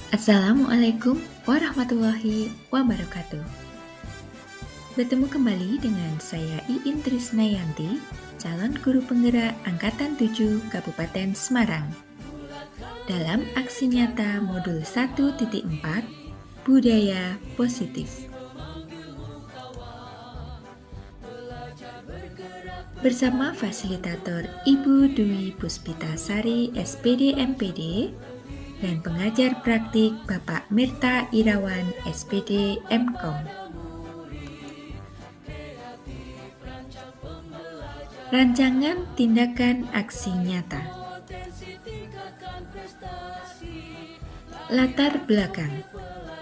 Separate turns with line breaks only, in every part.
Assalamualaikum warahmatullahi wabarakatuh. Bertemu kembali dengan saya Iin Trisnayanti, calon guru penggerak Angkatan 7 Kabupaten Semarang. Dalam aksi nyata modul 1.4, Budaya Positif. Bersama fasilitator Ibu Dwi Puspitasari SPD MPD dan pengajar praktik Bapak Mirta Irawan SPD MKom. Rancangan tindakan aksi nyata. Latar belakang.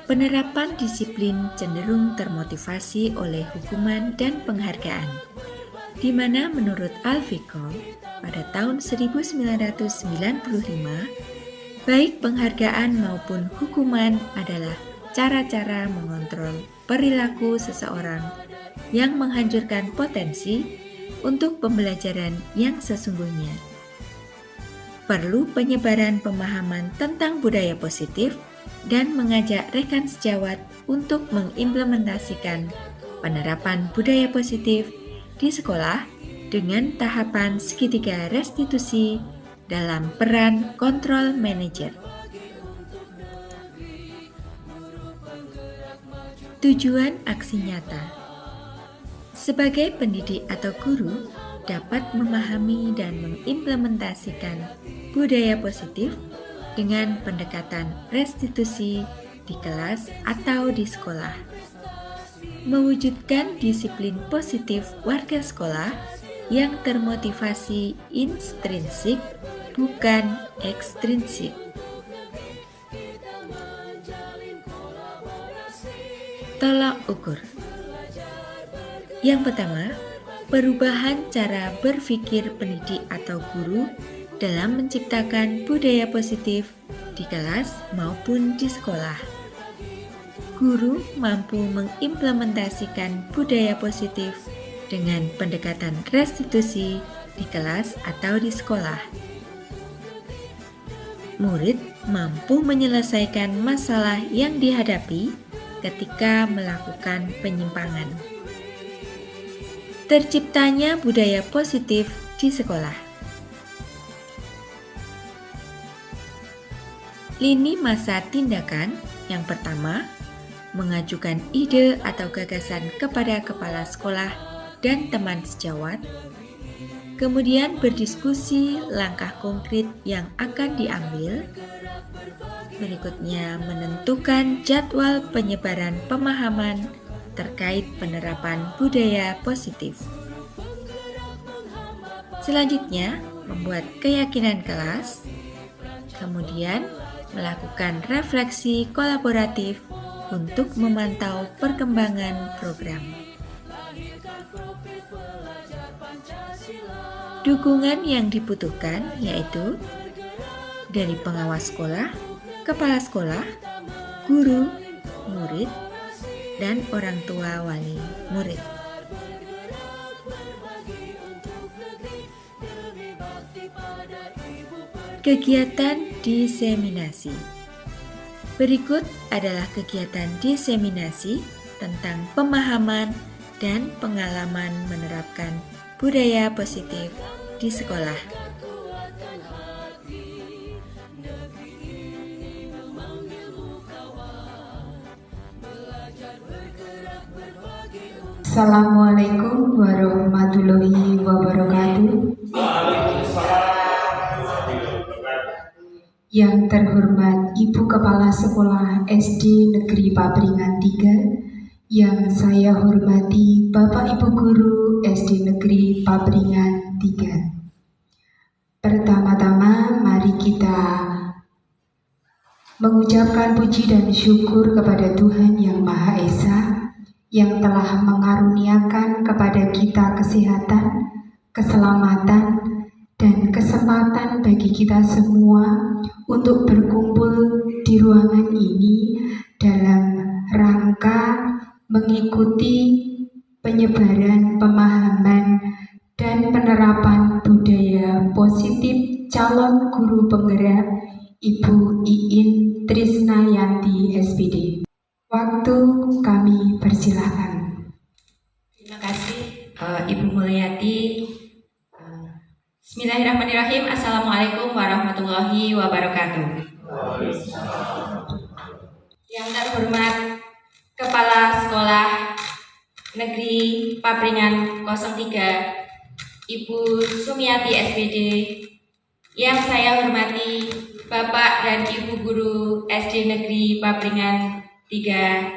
Penerapan disiplin cenderung termotivasi oleh hukuman dan penghargaan, di mana menurut Alfikol pada tahun 1995, baik penghargaan maupun hukuman adalah cara-cara mengontrol perilaku seseorang yang menghancurkan potensi untuk pembelajaran yang sesungguhnya. Perlu penyebaran pemahaman tentang budaya positif dan mengajak rekan sejawat untuk mengimplementasikan penerapan budaya positif di sekolah dengan tahapan segitiga restitusi dalam peran kontrol manajer. Tujuan aksi nyata. Sebagai pendidik atau guru, dapat memahami dan mengimplementasikan budaya positif dengan pendekatan restitusi di kelas atau di sekolah. Mewujudkan disiplin positif warga sekolah yang termotivasi intrinsik, bukan ekstrinsik. Tolak ukur. Yang pertama, perubahan cara berpikir pendidik atau guru dalam menciptakan budaya positif di kelas maupun di sekolah. Guru mampu mengimplementasikan budaya positif dengan pendekatan restitusi di kelas atau di sekolah. Murid mampu menyelesaikan masalah yang dihadapi ketika melakukan penyimpangan. Terciptanya budaya positif di sekolah. Lini masa tindakan yang pertama, mengajukan ide atau gagasan kepada kepala sekolah dan teman sejawat, kemudian berdiskusi langkah konkret yang akan diambil, berikutnya menentukan jadwal penyebaran pemahaman terkait penerapan budaya positif. Selanjutnya, membuat keyakinan kelas, kemudian melakukan refleksi kolaboratif untuk memantau perkembangan program. Dukungan yang dibutuhkan yaitu dari pengawas sekolah, kepala sekolah, guru, murid, dan orang tua wali murid. Kegiatan diseminasi. Berikut adalah kegiatan diseminasi tentang pemahaman dan pengalaman menerapkan budaya positif di sekolah.
Assalamualaikum warahmatullahi wabarakatuh. Yang terhormat Ibu Kepala Sekolah SD Negeri Papringan 3, yang saya hormati Bapak Ibu Guru SD Negeri Papringan 3. Pertama-tama mari kita mengucapkan puji dan syukur kepada Tuhan Yang Maha Esa yang telah mengaruniakan kepada kita kesehatan, keselamatan, dan kesempatan bagi kita semua untuk berkumpul di ruangan ini dalam rangka mengikuti penyebaran pemahaman dan penerapan budaya positif calon guru penggerak Ibu Iin Trisnayanti SPD. Waktu kami persilahkan.
Terima kasih Ibu Mulyati. Bismillahirrahmanirrahim. Assalamualaikum warahmatullahi wabarakatuh. Yang terhormat Kepala Sekolah Negeri Papringan 03 Ibu Sumiati SPD, yang saya hormati Bapak dan Ibu Guru SD Negeri Papringan 3.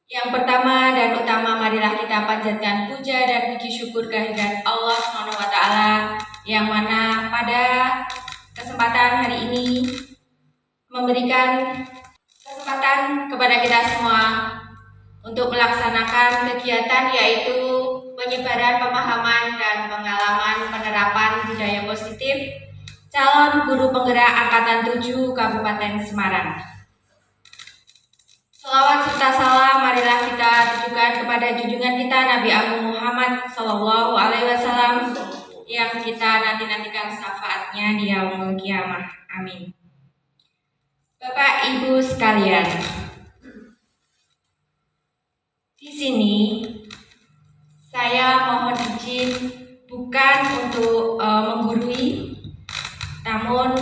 Yang pertama dan utama, marilah kita panjatkan puja dan puji syukur kehadirat Allah SWT, yang mana pada kesempatan hari ini memberikan kesempatan kepada kita semua untuk melaksanakan kegiatan, yaitu penyebaran pemahaman dan pengalaman penerapan budaya positif calon guru penggerak Angkatan 7 Kabupaten Semarang. Salawat serta salam marilah kita tujukan kepada junjungan kita Nabi Agung Muhammad SAW, yang kita nanti-nantikan syafaatnya di yaumul kiamah. Amin. Bapak Ibu sekalian, di sini saya mohon izin bukan untuk menggurui, namun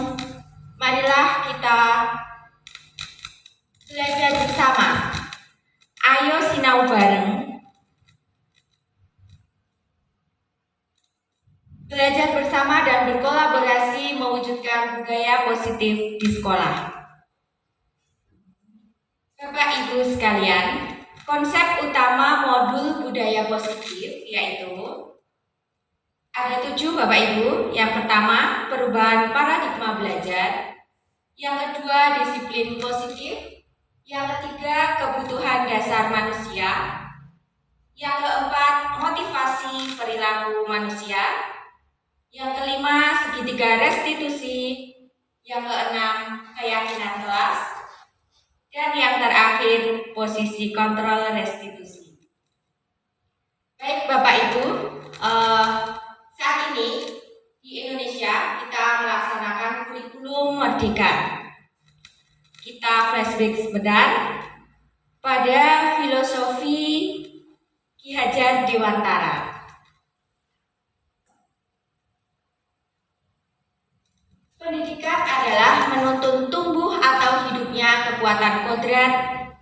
marilah kita belajar bersama. Ayo sinau bareng, belajar bersama dan berkolaborasi mewujudkan budaya positif di sekolah. Bapak Ibu sekalian, konsep utama modul budaya positif yaitu ada 7, Bapak Ibu. Yang pertama, perubahan paradigma belajar. Yang kedua, disiplin positif. Yang ketiga, kebutuhan dasar manusia. Yang keempat, motivasi perilaku manusia. Yang kelima, segitiga restitusi. Yang keenam, keyakinan kelas. Dan yang terakhir, posisi kontrol restitusi. Baik Bapak Ibu, saat ini di Indonesia kita melaksanakan kurikulum Merdeka. Kita flashback sebentar pada filosofi Ki Hajar Dewantara. Pendidikan adalah menuntun tumbuh atau hidupnya kekuatan kodrat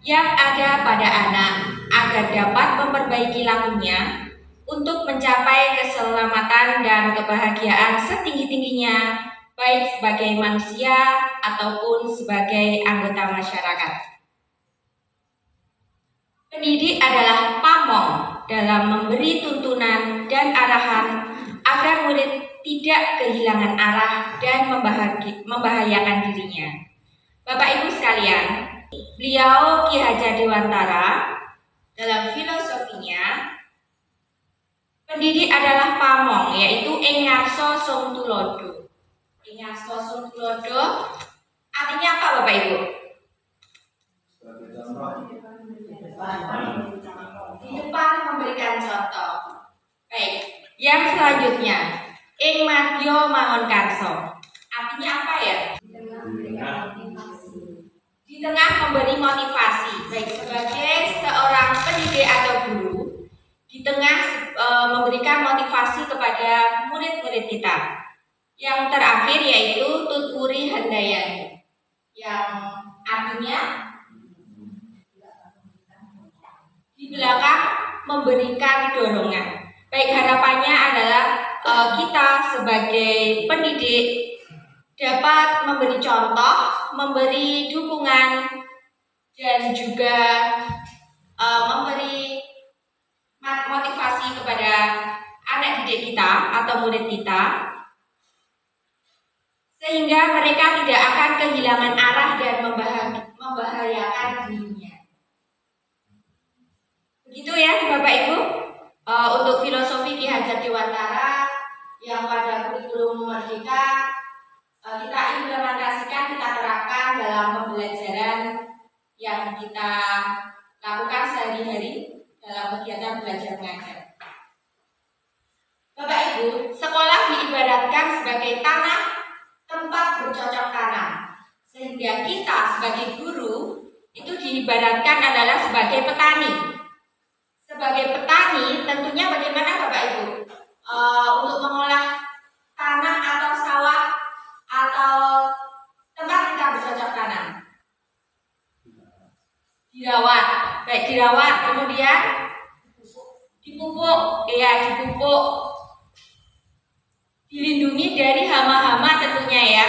yang ada pada anak agar dapat memperbaiki lakunya untuk mencapai keselamatan dan kebahagiaan setinggi-tingginya, baik sebagai manusia ataupun sebagai anggota masyarakat. Pendidik adalah pamong dalam memberi tuntunan dan arahan agar murid tidak kehilangan arah dan membahayakan dirinya. Bapak Ibu sekalian, beliau Ki Hajar Dewantara dalam filosofinya, pendidik adalah pamong, yaitu ing ngarsa sung tulodo. Ing ngarsa sung tulodo artinya apa Bapak Ibu? Di depan memberikan contoh. Baik, yang selanjutnya, ing madya mangun karso. Artinya apa ya? Di tengah memberi motivasi, baik sebagai seorang pendidik atau guru, di tengah memberikan motivasi kepada murid-murid kita. Yang terakhir yaitu tuturi handayani, yang artinya di belakang memberikan dorongan. Baik, harapannya adalah kita sebagai pendidik dapat memberi contoh, memberi dukungan, dan juga memberi motivasi kepada anak didik kita atau murid kita, sehingga mereka tidak akan kehilangan arah dan membahayakan dirinya. Begitu ya Bapak Ibu, untuk filosofi Ki Hajar Dewantara yang pada kurikulum Merdeka kita implementasikan, kita terapkan dalam pembelajaran yang kita lakukan sehari-hari dalam kegiatan belajar mengajar. Bapak Ibu, sekolah diibaratkan sebagai tanah tempat bercocok tanam, sehingga sehingga kita sebagai guru itu diibaratkan adalah sebagai petani. Sebagai petani tentunya bagaimana Bapak Ibu untuk mengolah tanah atau sawah atau tempat kita bercocok tanam? Dirawat, baik dirawat, kemudian dipupuk, dipupuk, dilindungi dari hama-hama tentunya ya,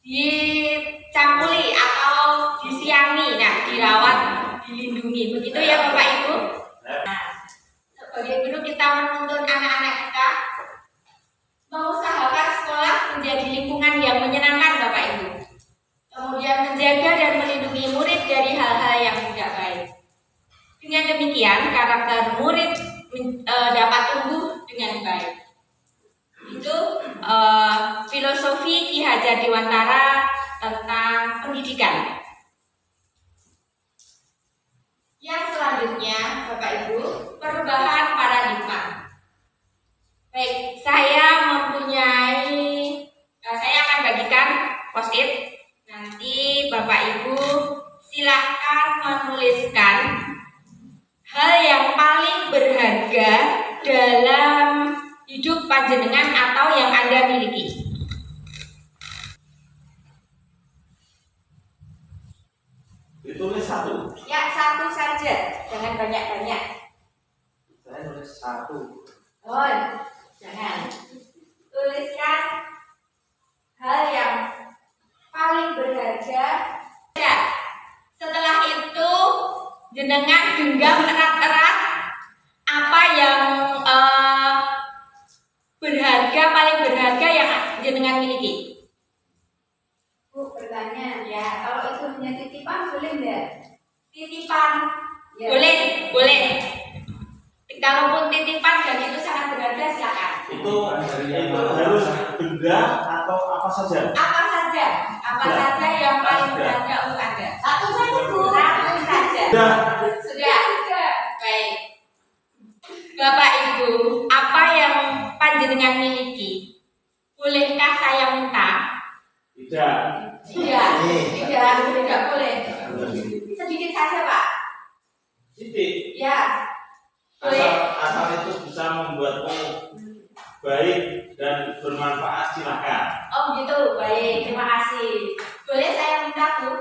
dicampuri atau disiangi, nah dirawat, dilindungi, begitu ya Bapak Ibu. Nah, sebagai guru kita menuntun anak-anak kita mengusahakan sekolah menjadi lingkungan yang menyenangkan Bapak Ibu, kemudian menjaga dan melindungi murid dari hal-hal yang tidak baik. Dengan demikian karakter murid dapat tumbuh dengan baik. Itu filosofi Ki Hajar Dewantara tentang pendidikan. Yang selanjutnya Bapak Ibu, perubahan paradigma. Baik, saya akan bagikan post-it. Nanti Bapak Ibu silahkan menuliskan hal yang paling berharga dalam hidup panjenengan atau yang Anda miliki.
Ditulis satu.
Ya, satu saja, jangan banyak-banyak.
Saya nulis satu.
Oh, jangan. Tuliskan hal yang paling berharga. Ya. Setelah itu jenengan genggam erat-erat apa yang paling berharga yang jenengan miliki.
Bu, bertanya ya, kalau itu hanya titipan boleh enggak?
Titipan
Ya.
boleh. Kalaupun titipan dan itu sangat berharga silakan.
Itu harus benda atau apa saja?
Apa saja yang paling berharga untuk Anda.
Satu saja, Bu.
Satu saja. Sudah. Baik. Bapak Ibu, apa yang panjenengan miliki? Bolehkah saya minta?
Tidak.
Tidak boleh. Sedikit saja, Pak.
Titik.
Ya. Boleh.
Asal itu bisa membuatmu baik dan bermanfaat, silakan.
Oh gitu, baik. Terima kasih. Boleh saya minta, Bu?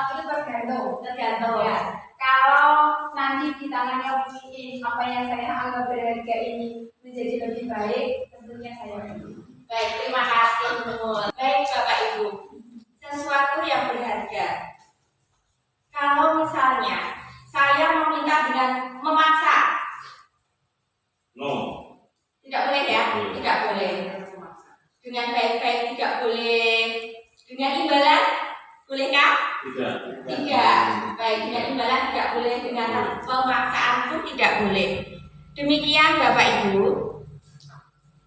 Itu tergantung
Ya.
ya. Kalau nanti di tangannya mungkin apa yang saya anggap berharga ini menjadi lebih baik, tentunya saya beri.
Baik, terima kasih. Baik, Bapak Ibu. Sesuatu yang berharga. Kalau misalnya saya meminta dengan memaksa,
No.
tidak boleh ya? Tidak boleh. Dengan baik-baik tidak boleh. Dengan imbalan, bolehkah? Tidak. Baik, dengan imbalan tidak boleh. Dengan pemaksaan pun tidak boleh. Demikian Bapak Ibu.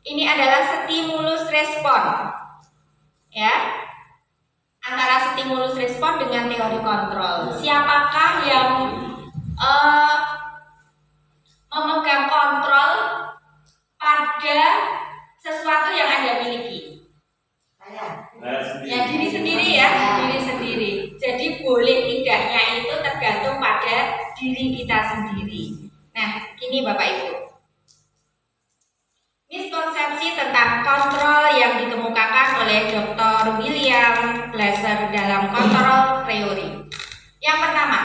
Ini adalah stimulus respon. Ya. Antara stimulus respon dengan teori kontrol. Siapakah yang memegang kontrol pada sesuatu yang Anda miliki?
Saya.
Ya, diri sendiri ya, diri sendiri. Jadi boleh tidaknya itu tergantung pada diri kita sendiri. Nah, ini Bapak Ibu. Miskonsepsi tentang kontrol yang dikemukakan oleh Dr. William Glasser dalam kontrol teori. Yang pertama,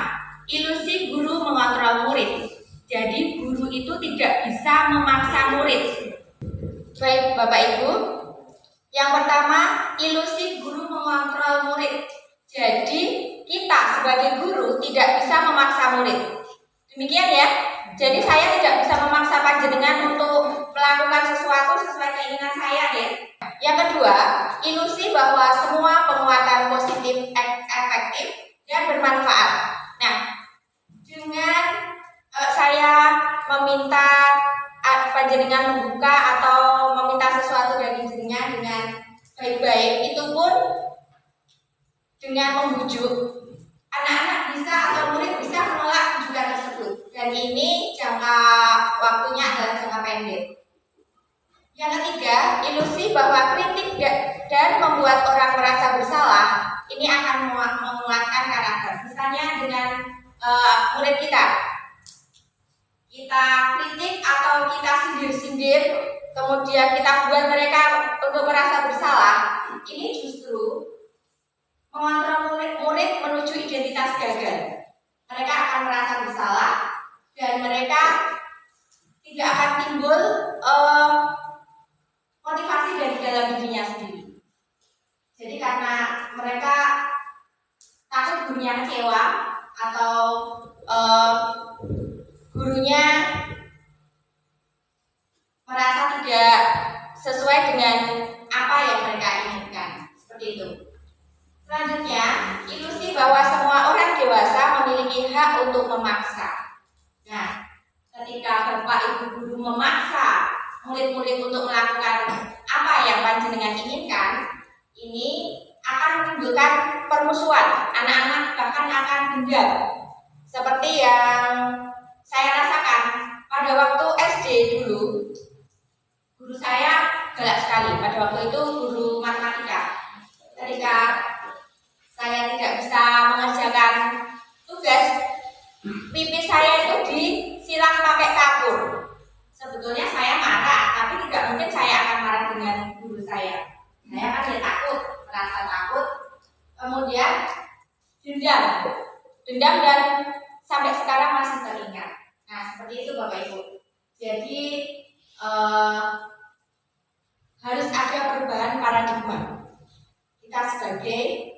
ilusi guru mengontrol murid. Jadi guru itu tidak bisa memaksa murid. Baik Bapak Ibu. Yang pertama, ilusi guru mengontrol murid. Jadi kita sebagai guru tidak bisa memaksa murid. Demikian ya. Jadi saya tidak bisa memaksa panjenengan untuk melakukan sesuatu sesuai keinginan saya ya. Yang kedua, ilusi bahwa semua penguatan positif efektif dan bermanfaat. Nah, dengan saya meminta panjenengan membuka atau meminta sesuatu dari jenengan dengan baik-baik, itu pun dengan membujuk anak-anak bisa atau murid bisa menolak rujukan tersebut, dan ini jangka waktunya adalah jangka pendek. Yang ketiga, ilusi bahwa kritik dan membuat orang merasa bersalah
disindir, kemudian kita buat mereka untuk merasa bersalah, ini justru mengontrol murid menuju identitas gagal. Mereka akan merasa bersalah dan mereka tidak akan timbul motivasi dari dalam dirinya sendiri. Jadi karena mereka takut gurunya kecewa atau gurunya merasa tidak sesuai dengan apa yang mereka inginkan. Seperti itu. Selanjutnya, ilusi bahwa semua orang dewasa memiliki hak untuk memaksa. Nah, ketika Bapak Ibu guru memaksa murid-murid untuk melakukan apa yang panjenengan inginkan, ini akan menimbulkan permusuhan. Anak-anak bahkan akan dendam. Seperti yang saya rasakan pada waktu SD dulu, guru saya galak sekali. Pada waktu itu guru matematika. Ketika saya tidak bisa mengerjakan tugas, pipi saya itu disilang pakai kapur. Sebetulnya saya marah, tapi tidak mungkin saya akan marah dengan guru saya. Saya kan ya takut, merasa takut, kemudian dendam dan sampai sekarang masih teringat. Nah, seperti itu Bapak Ibu. Jadi harus ada perubahan paradigma. Kita sebagai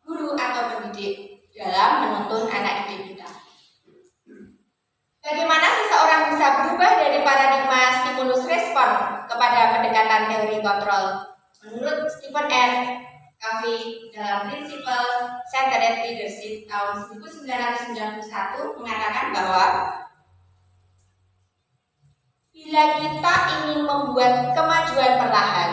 guru atau pendidik dalam menuntun anak didik kita. Bagaimana seseorang bisa berubah dari paradigma stimulus respon kepada pendekatan teori kontrol? Menurut Stephen R. Covey dalam Principle Centered Leadership tahun 1991 mengatakan bahwa bila kita ingin membuat kemajuan perlahan,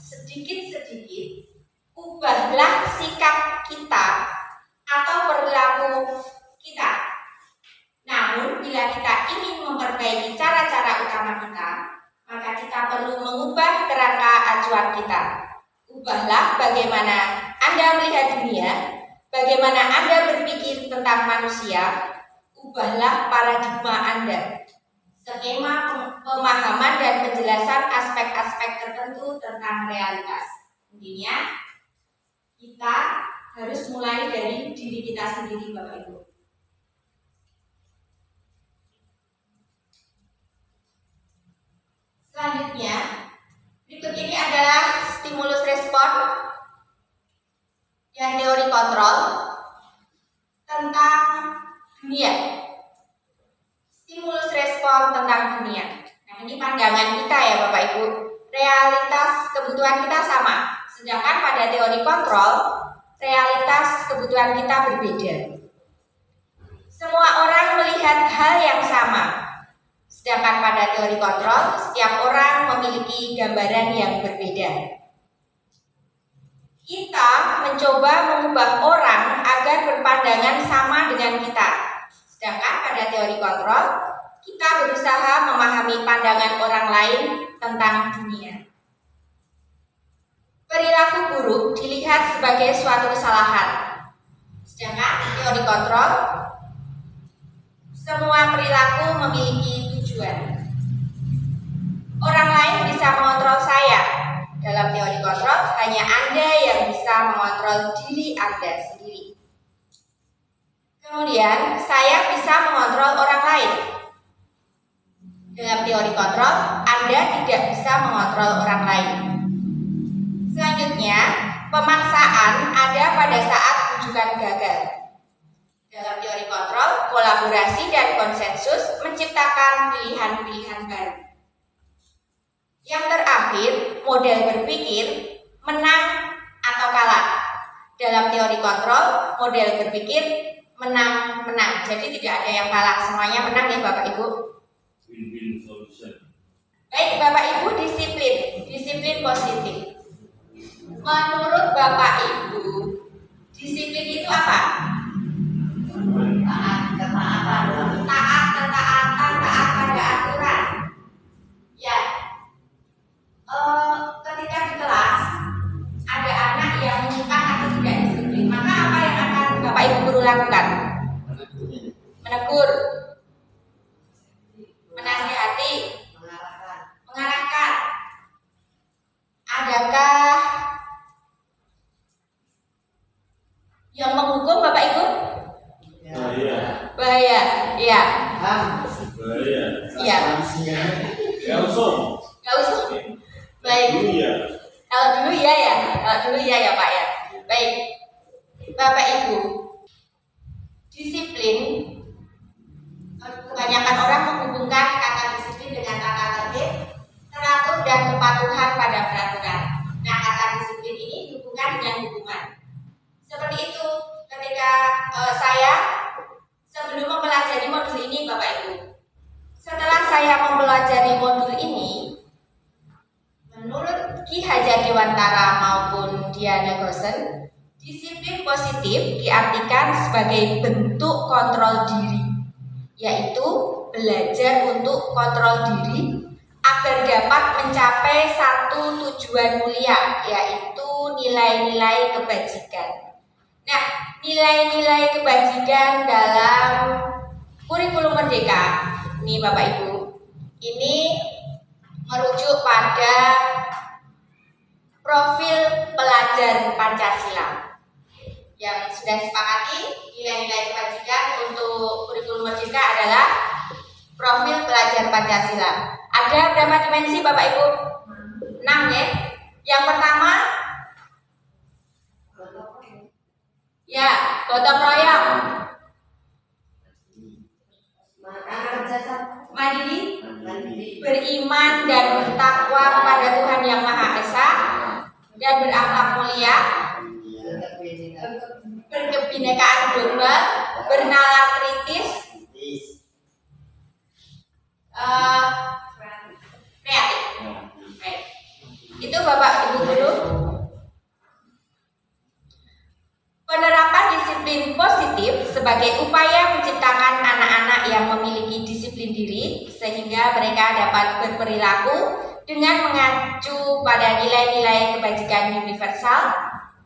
sedikit-sedikit, ubahlah sikap kita atau perilaku kita. Namun, bila kita ingin memperbaiki cara-cara utama kita, maka kita perlu mengubah kerangka acuan kita. Ubahlah bagaimana Anda melihat dunia, bagaimana Anda berpikir tentang manusia, ubahlah paradigma Anda. Skema pemahaman dan penjelasan aspek-aspek tertentu tentang realitas. Intinya, kita harus mulai dari diri kita sendiri, Bapak Ibu. Selanjutnya, berikut ini adalah stimulus respon yang teori kontrol tentang dunia. Stimulus respon tentang dunia. Nah, ini pandangan kita ya Bapak Ibu. Realitas kebutuhan kita sama. Sedangkan pada teori kontrol, realitas kebutuhan kita berbeda. Semua orang melihat hal yang sama. Sedangkan pada teori kontrol, setiap orang memiliki gambaran yang berbeda. Kita mencoba mengubah orang agar berpandangan sama dengan kita. Sedangkan pada teori kontrol, kita berusaha memahami pandangan orang lain tentang dunia. Perilaku buruk dilihat sebagai suatu kesalahan. Sedangkan teori kontrol, semua perilaku memiliki tujuan. Orang lain bisa mengontrol saya. Dalam teori kontrol, hanya Anda yang bisa mengontrol diri Anda sendiri. Kemudian, saya bisa mengontrol orang lain. Dalam teori kontrol, Anda tidak bisa mengontrol orang lain. Selanjutnya, pemaksaan ada pada saat rujukan gagal. Dalam teori kontrol, kolaborasi dan konsensus menciptakan pilihan-pilihan baru. Yang terakhir, model berpikir menang atau kalah. Dalam teori kontrol, model berpikir menang-menang. Jadi tidak ada yang kalah, semuanya menang ya Bapak Ibu.
Win-win solution.
Baik Bapak Ibu, disiplin positif. Menurut Bapak Ibu, disiplin itu apa? Taat, ketaatan, taat pada aturan. Ya, ketika di kelas ada anak yang bukan atau tidak disiplin, maka apa yang akan Bapak Ibu guru lakukan? Menegur, menasihati, Taruh dulu ya Pak ya. Baik, Bapak Ibu, disiplin, kebanyakan orang menghubungkan kata disiplin dengan tata tertib, teratur dan kepatuhan pada peraturan. Nah, kata disiplin ini dihubungkan dengan hukuman. Seperti itu ketika saya sebelum mempelajari modul ini Bapak Ibu. Setelah saya mempelajari modul ini, menurut Ki Hajar Dewantara maupun Diana Gosen, disiplin positif diartikan sebagai bentuk kontrol diri, yaitu belajar untuk kontrol diri agar dapat mencapai satu tujuan mulia, yaitu nilai-nilai kebajikan. Nah, nilai-nilai kebajikan dalam kurikulum Merdeka, ini Bapak Ibu, ini merujuk pada profil pelajar Pancasila yang sudah disepakati. Nilai-nilai kebajikan untuk kurikulum Merdeka adalah profil pelajar Pancasila. Ada berapa dimensi Bapak Ibu? 6 ya. Yang pertama, ya, gotong royong, mandiri, beriman dan bertakwa kepada Tuhan Yang Maha Esa, dan berakhlak mulia, berkebinekaan global, bernalar kritis, kreatif. Baik. Itu Bapak Ibu guru. Penerapan disiplin positif sebagai upaya menciptakan anak-anak yang memiliki disiplin diri sehingga mereka dapat berperilaku dengan mengacu pada nilai-nilai kebajikan universal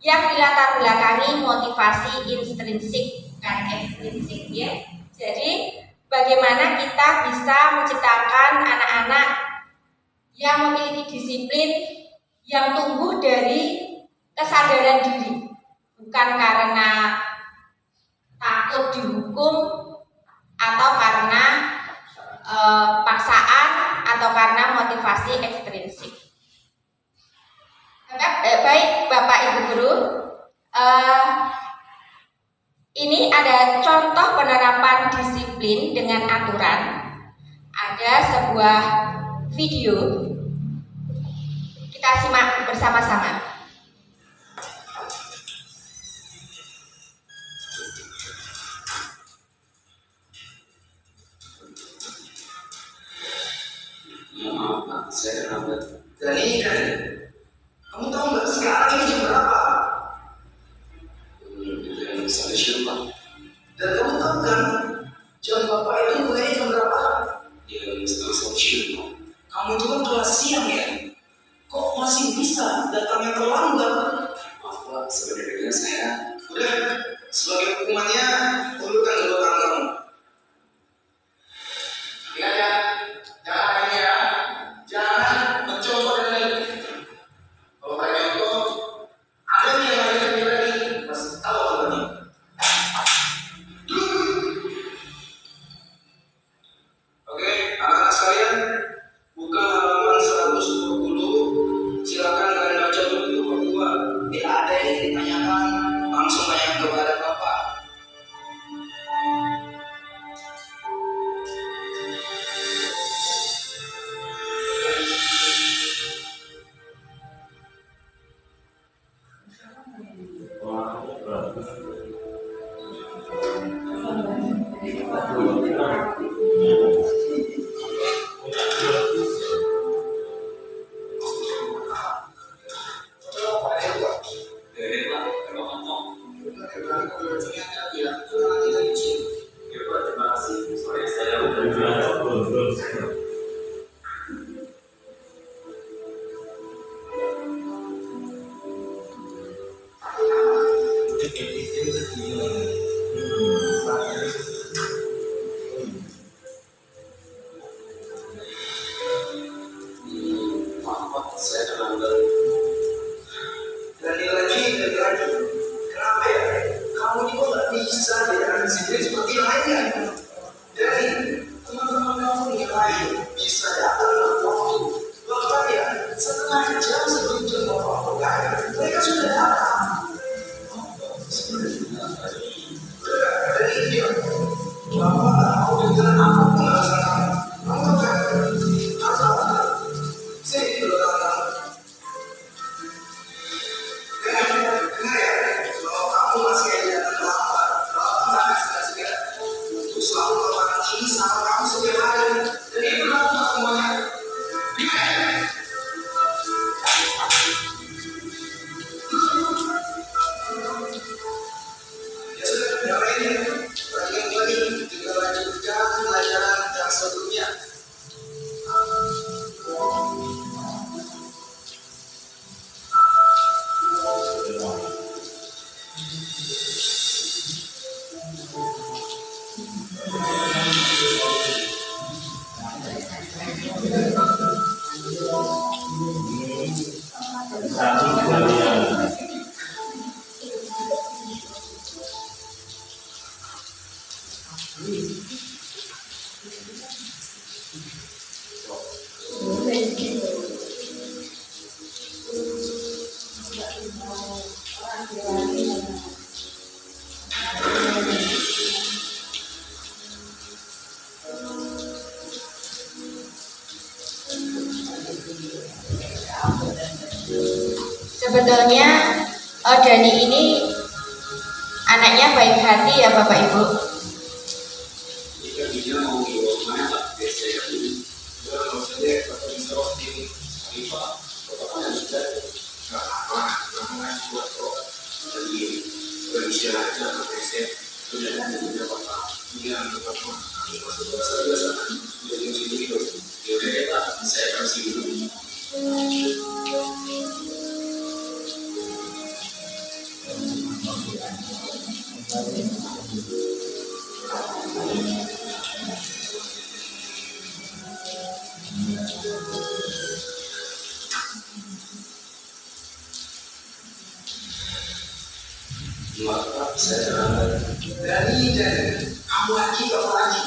yang dilatar belakangi motivasi intrinsik, bukan ekstrinsik ya. Jadi bagaimana kita bisa menciptakan anak-anak yang memiliki disiplin yang tumbuh dari kesadaran diri, bukan karena takut dihukum atau karena paksaan atau karena motivasi ekstrinsik. Baik Bapak Ibu guru, ini ada contoh penerapan disiplin dengan aturan. Ada sebuah video, kita simak bersama-sama.
Maaf, saya terlambat. Dani, kamu tahu nggak sekarang ini jam berapa? Jam 1 siang. Dan kamu tahu kan jam bapak itu mulai jam berapa? Jam 1 siang. Kamu itu kan kelas siang ya? Kok masih bisa datangnya terlambat? Maaf Pak, sebenarnya saya. Udah, sebagai hukumannya ulurkan kedua tangan kamu. Ingat ya, jangan ini ya, jangan mencoba dan lagi. Kalau mereka itu ada nih yang lagi lagi, masih tahu apa nih? Oke, anak-anak sekalian, buka halaman 120. Silakan kalian baca dulu berdua. Tidak ada yang ditanyakan, langsung tanya kepada Bapak. Saya terlambat. Dan lagi. Kenapa ya? Kamu ini kok nggak bisa ya disiplin seperti lainnya? Jadi teman-teman kamu yang lain bisa datang waktu. Bahkan ya setengah jam sebelum jam bapak mereka sudah
Sebetulnya Dani ini anaknya baik hati ya Bapak Ibu.
Dari kamu lagi kamu lagi.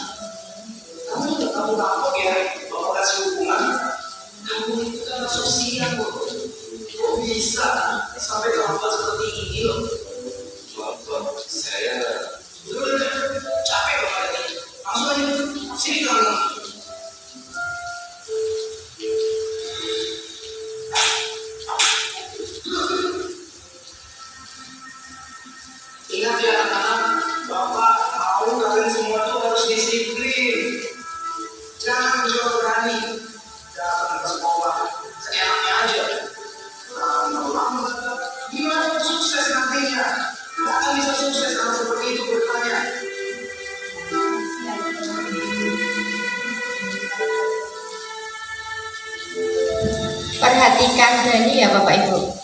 Kamu nggak tahu kapok ya, bapak kasih hukuman. Kamu itu kan sosial kok. Kok bisa sampai kamu seperti ini loh? Bapak, saya udah capek bapak ini. Langsung aja sini kamu. Ingat ya anak-anak, Bapak mau kalian semua tuh harus disiplin. Jangan coba berani datang ke sekolah seenaknya aja. Lama-lama gimana sukses nantinya? Nggak akan bisa sukses kalau seperti itu bertanya.
Perhatikan Dani ya Bapak Ibu.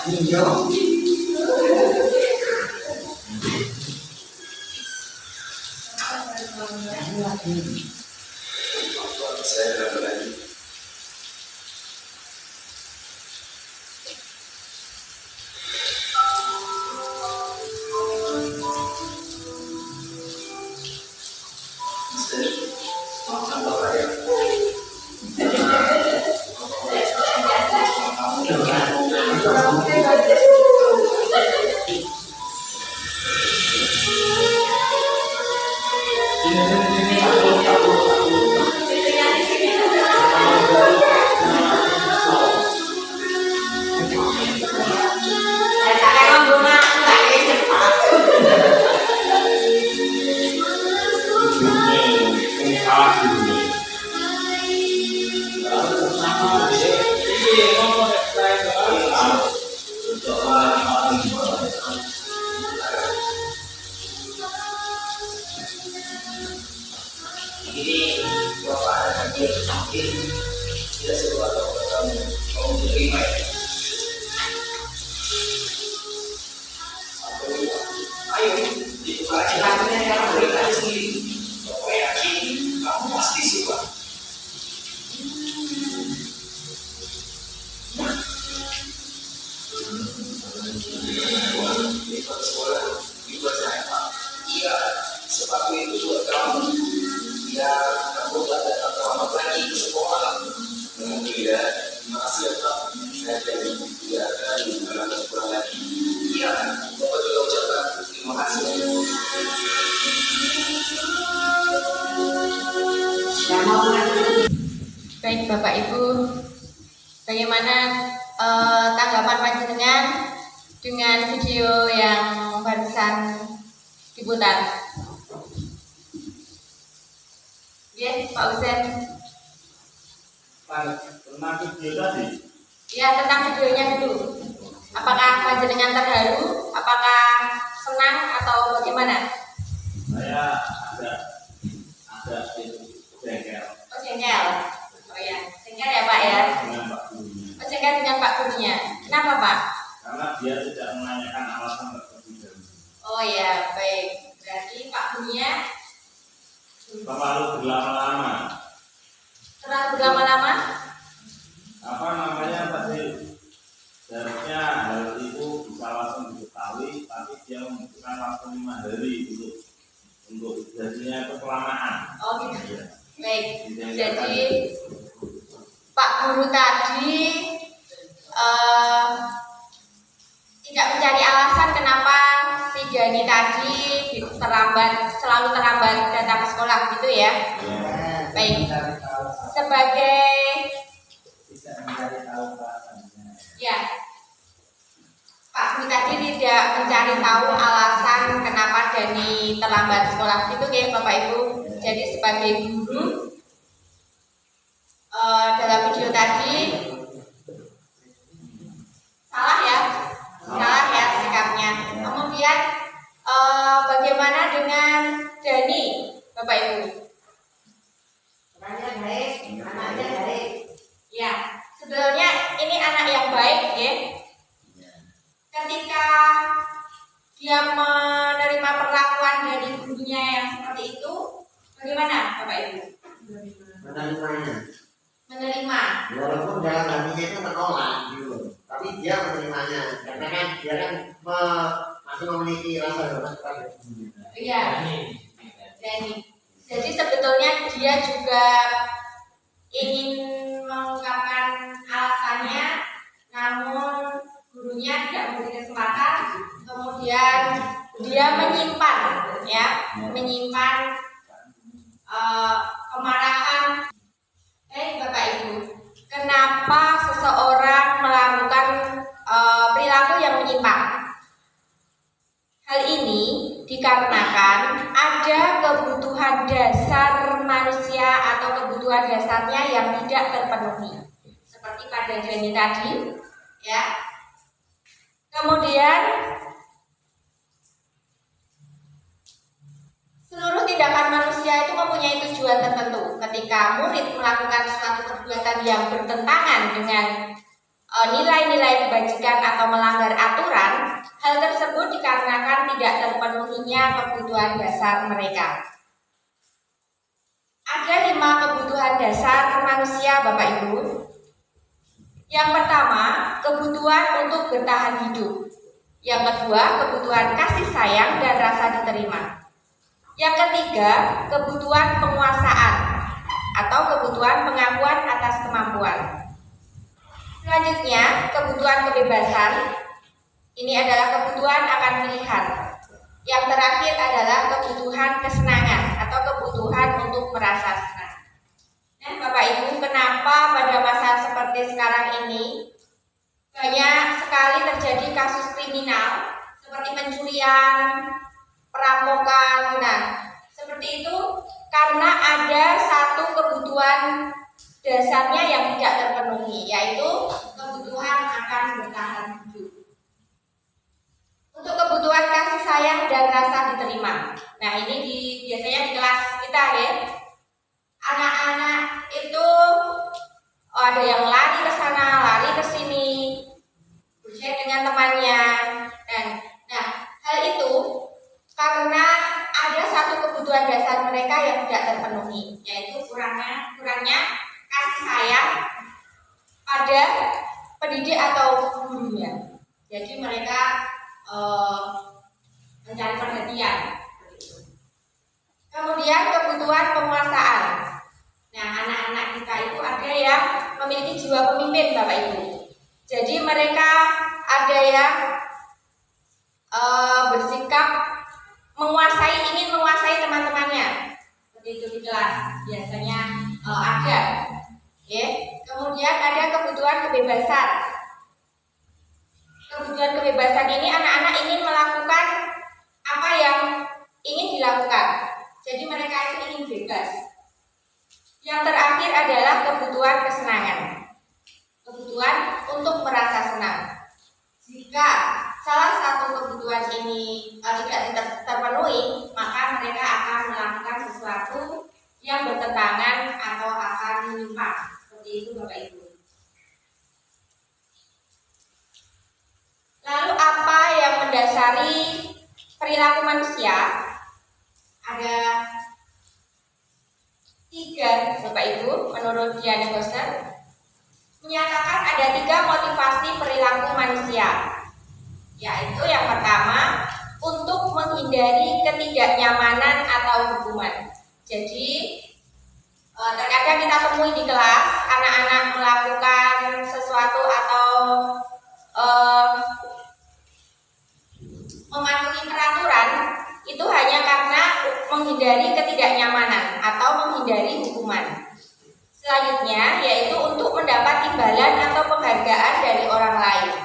Iya. Saya dapat lagi. Maafkan Bapak ya. Ini Bapak ada dia sakit, tidak sebuah kamu mau menerima ya. Ayo, dibuka aja lagunya yang berikan aja sendiri. Bapak yakin kamu pasti suka. Ikut sekolah, ikut saya Pak. Iya, sepatu itu buat kamu. Ya, kamu tak datang terlambat lagi ke sekolah. Kemudian, terima kasih ya Pak. Saya jadi tidak akan mengalami sekolah lagi. Iya, Bapak juga ucapkan terima kasih.
Baik Bapak Ibu, bagaimana tanggapan panjenengan dengan video yang barusan diputar? Ya, Pak Usen.
Tentang video tadi.
Ya, tentang videonya dulu. Apakah panjenengan terharu? Apakah senang atau bagaimana?
Saya ada jengkel
Oh, jengkel. Oh ya, jengkel ya Pak ya.
dengan Pak Gurunya.
Oh, jengkel dengan Pak Gurunya. Kenapa Pak?
Karena dia tidak menanyakan alasan tertentu dari
Oh ya, baik. Berarti Pak Gurunya
terlalu berlama-lama.
terlalu berlama-lama.
Apa namanya tadi? Seharusnya hal itu bisa langsung diketahui, tapi dia membutuhkan waktu 5 hari untuk jadinya itu kelamaan.
Oh gitu.
Ya.
Baik.
Jadi
Jadi Pak Guru tadi tidak mencari alasan kenapa si Jani tadi selalu terlambat datang ke sekolah gitu ya. Baik. Sebagai ya, Pak Guru tadi tidak mencari tahu alasan kenapa Dani terlambat sekolah gitu ya Bapak Ibu. Jadi sebagai guru dalam video tadi salah ya sikapnya. Kemudian bagaimana dengan Dani Bapak Ibu? Anaknya baik. Ya, sebenarnya ini anak yang baik ya. Ketika dia menerima perlakuan dari gurunya yang seperti itu, bagaimana Bapak Ibu? Menerima.
Walaupun dalam hatinya itu menolak gitu, tapi dia menerimanya karena kan dia kan masih memiliki rasa hormat kepada gurunya.
Iya. Jadi sebetulnya dia juga ingin mengungkapkan alasannya, namun gurunya tidak memberi kesempatan. Kemudian dia menyimpan kemarahan. Bapak Ibu, kenapa seseorang melakukan perilaku yang menyimpang? Hal ini dikarenakan ada kebutuhan dasar manusia atau kebutuhan dasarnya yang tidak terpenuhi, seperti pada Jani tadi, ya. Kemudian seluruh tindakan manusia itu mempunyai tujuan tertentu. Ketika murid melakukan suatu perbuatan yang bertentangan dengan nilai-nilai kebajikan atau melanggar terpenuhinya kebutuhan dasar mereka. Ada 5 kebutuhan dasar manusia, Bapak Ibu. Yang pertama, kebutuhan untuk bertahan hidup. Yang kedua, kebutuhan kasih sayang dan rasa diterima. Yang ketiga, kebutuhan penguasaan atau kebutuhan pengakuan atas kemampuan. Selanjutnya, kebutuhan kebebasan. Ini adalah kebutuhan akan pilihan. Yang terakhir adalah kebutuhan kesenangan atau kebutuhan untuk merasa senang. Nah, Bapak Ibu, kenapa pada masa seperti sekarang ini banyak sekali terjadi kasus kriminal seperti pencurian, perampokan. Nah, seperti itu karena ada satu kebutuhan dasarnya yang tidak terpenuhi, yaitu kebutuhan akan bertahan hidup. Untuk kebutuhan kasih sayang dan rasa diterima. Nah, ini biasanya di kelas kita ya. Anak-anak itu ada yang lari ke sana, lari ke sini, bermain dengan temannya. Dan nah, hal itu karena ada satu kebutuhan dasar mereka yang tidak terpenuhi, yaitu kurangnya kasih sayang pada pendidik atau gurunya. Jadi mereka mencari perhatian. Kemudian kebutuhan penguasaan. Nah, anak-anak kita itu ada yang memiliki jiwa pemimpin, Bapak Ibu. Jadi mereka ada yang bersikap ingin menguasai teman-temannya. Seperti itu di kelas biasanya ada. Ya. Kemudian ada kebutuhan kebebasan. Kebutuhan kebebasan ini anak-anak ingin melakukan apa yang ingin dilakukan. Jadi mereka itu ingin bebas. Yang terakhir adalah kebutuhan kesenangan. Kebutuhan untuk merasa senang. Jika salah satu kebutuhan ini tidak terpenuhi, maka mereka akan melakukan sesuatu yang bertentangan atau akan menyimpang. Seperti itu, Bapak Ibu. Lalu apa yang mendasari perilaku manusia? Ada 3, Bapak Ibu, menurut Diana Gosser menyatakan ada 3 motivasi perilaku manusia, yaitu yang pertama untuk menghindari ketidaknyamanan atau hukuman. Jadi terkadang kita temui di kelas anak-anak melakukan sesuatu atau mematuhi peraturan itu hanya karena menghindari ketidaknyamanan atau menghindari hukuman. Selanjutnya yaitu untuk mendapat imbalan atau penghargaan dari orang lain.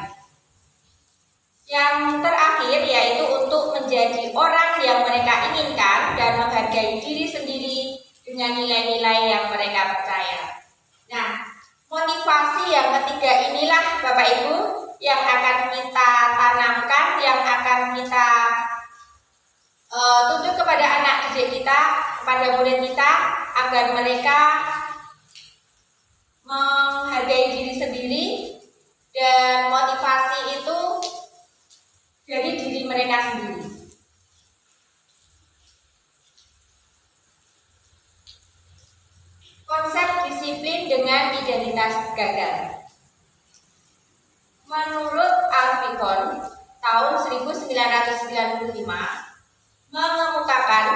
Yang terakhir yaitu untuk menjadi orang yang mereka inginkan dan menghargai diri sendiri dengan nilai-nilai yang mereka percaya. Nah, motivasi yang ketiga inilah Bapak Ibu yang akan kita tanamkan, yang akan kita tunjuk kepada anak didik kita, kepada murid kita, agar mereka menghargai diri sendiri dan motivasi itu dari diri mereka sendiri. Konsep disiplin dengan identitas gagal. Menurut Alficon tahun 1995 mengemukakan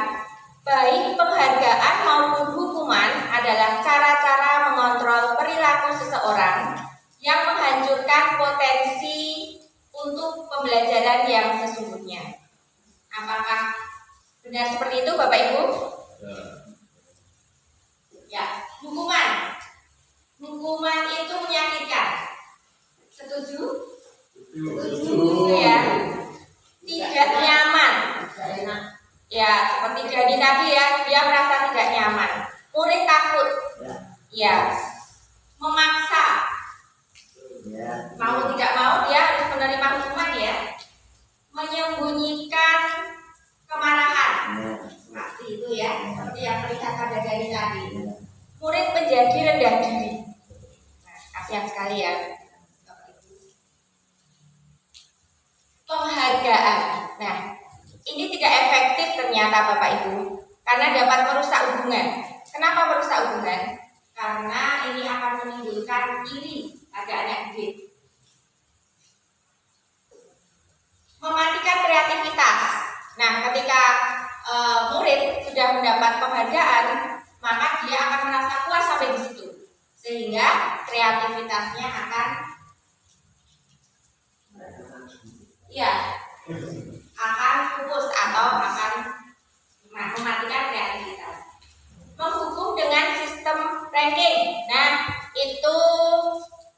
baik penghargaan maupun hukuman adalah cara-cara mengontrol perilaku seseorang yang menghancurkan potensi untuk pembelajaran yang sesungguhnya. Apakah benar seperti itu, Bapak Ibu? Ya, hukuman. Hukuman itu menyakitkan. Setuju? Setuju ya. Tidak nyaman. Ya, seperti Jadi tadi ya, dia merasa tidak nyaman. Murid takut. Ya. Memaksa. Mau tidak mau dia harus menerima hukuman ya. Menyembunyikan kemarahan. Pasti itu ya, seperti yang terlihat pada dari tadi. Murid menjadi rendah diri. Nah, kasihan sekali ya. Penghargaan. Nah, ini tidak ternyata Bapak Ibu, karena dapat merusak hubungan. Kenapa merusak hubungan? Karena ini akan menimbulkan iri pada anak didik. Mematikan kreativitas. Nah, ketika murid sudah mendapat penghargaan, maka dia akan merasa puas sampai di situ, sehingga kreativitasnya akan pupus atau akan mematikan kreativitas. Menghukum dengan sistem ranking. Nah, itu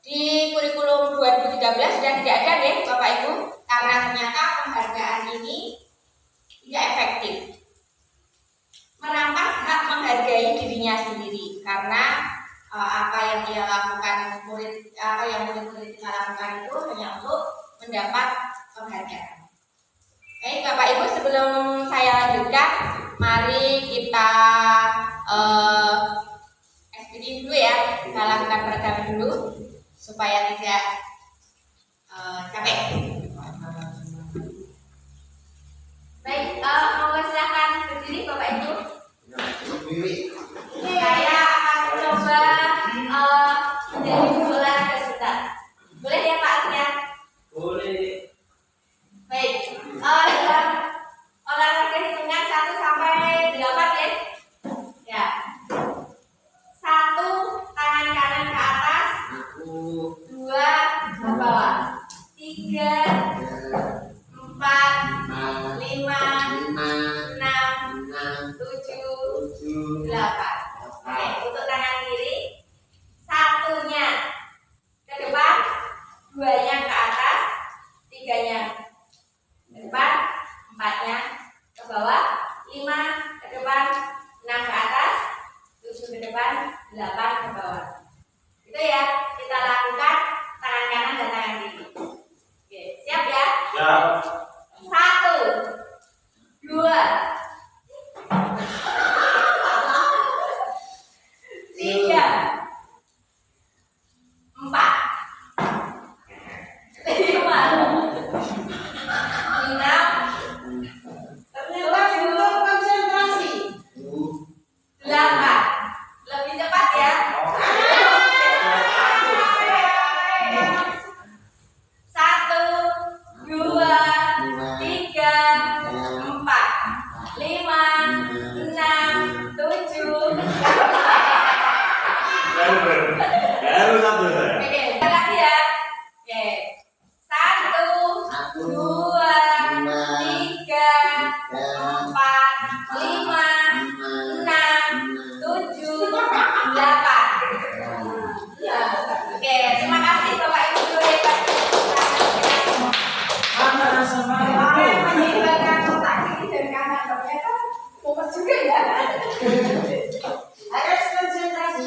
di kurikulum 2013 sudah tidak ada deh Bapak Ibu, karena ternyata penghargaan ini tidak efektif. Merampas hak menghargai dirinya sendiri, karena apa yang dia lakukan murid-murid kita lakukan itu hanya untuk mendapat penghargaan. Baik Bapak Ibu, sebelum saya lanjutkan, mari kita SPD dulu ya, kita lakukan peregangan dulu supaya tidak capek. Baik, monggo silakan berdiri Bapak Ibu. Saya akan coba menjadi bola sebentar. Boleh ya Pak Alfian?
Boleh.
Baik, dalam olahraga hitungan 1 sampai 8 ya. Ya. 1 tangan kanan ke atas, 2 ke bawah, 3, 4, 5, 6, 7, 8. Oke, untuk tangan kiri, 1-nya ke depan, 2-nya ke atas, 3-nya ke depan, 4-nya ke bawah, 5 ke depan, 6 ke atas, 7 ke depan, 8 ke bawah. Itu ya, kita lakukan tangan kanan dan tangan kiri. Oke, siap ya?
Siap.
1, 2, 3, 4, 5, 6, 8. Lebih cepat ya. 1, 2, 3, 4, 5, 6, 7.
Baru satu saya.
Oke, lagi ya. Oke. 1, 2, 3, 4, 5, 6, 7, 8. Oke, terima kasih Bapak Ibu guru hebat. Menyebarkan otak kiri dan kanan, ternyata mumet juga ya. Harus konsentrasi.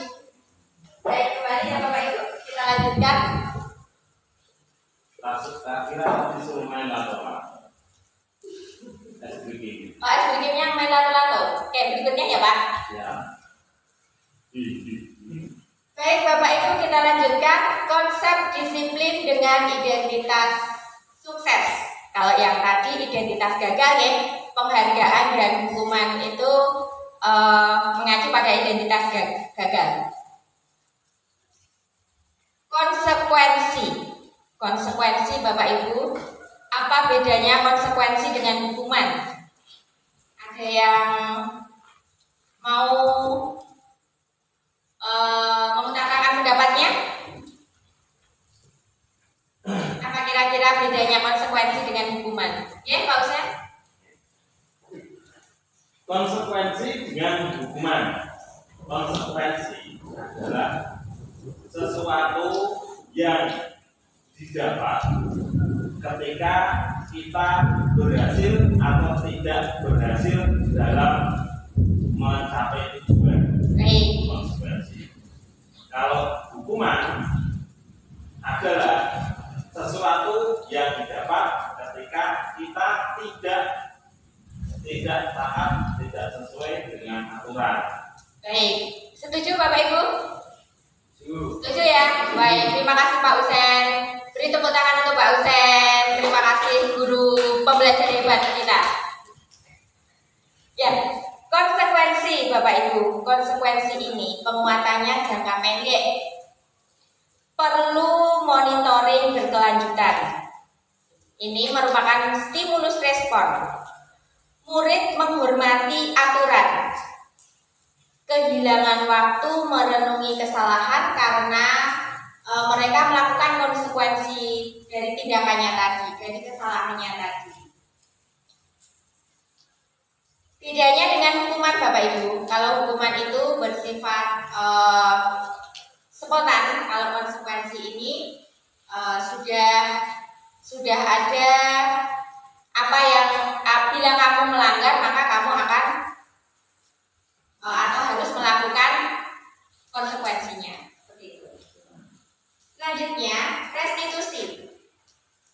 Baik, kembali ya Bapak Ibu, kita lanjutkan.
Kira disuruh main lato.
Pak, berikutnya main lato-lato. Oke, berikutnya ya Pak.
Ya.
Baik Bapak Ibu, kita lanjutkan konsep disiplin dengan identitas sukses. Kalau yang tadi identitas gagal ya, penghargaan dan hukuman itu mengacu pada identitas gagal. Konsekuensi Bapak Ibu, apa bedanya konsekuensi dengan hukuman? Ada yang mau mengutarakan pendapatnya? Apa kira-kira bedanya konsekuensi dengan hukuman? Ya, Pak Ustaz?
Konsekuensi dengan hukuman. Konsekuensi adalah sesuatu yang didapat ketika kita berhasil atau tidak berhasil dalam mencapai tujuan. Konsekuensi. Kalau hukuman adalah sesuatu yang didapat ketika kita tidak taat, tidak sesuai dengan aturan.
Baik, setuju Bapak Ibu?
Setuju
ya? Baik, terima kasih Pak Usen. Beri tepuk tangan untuk Pak Usen. Terima kasih guru pembelajar hebat kita. pendek. Perlu monitoring berkelanjutan. Ini merupakan stimulus respon. Murid menghormati aturan. Kehilangan waktu merenungi kesalahan karena mereka melakukan konsekuensi dari tindakannya tadi, dari kesalahannya tadi. Bedanya dengan hukuman Bapak Ibu, kalau hukuman itu bersifat spontan, kalau konsekuensi ini sudah ada apa yang bila kamu melanggar maka kamu akan atau harus melakukan konsekuensinya. Seperti itu. Selanjutnya, restitusi.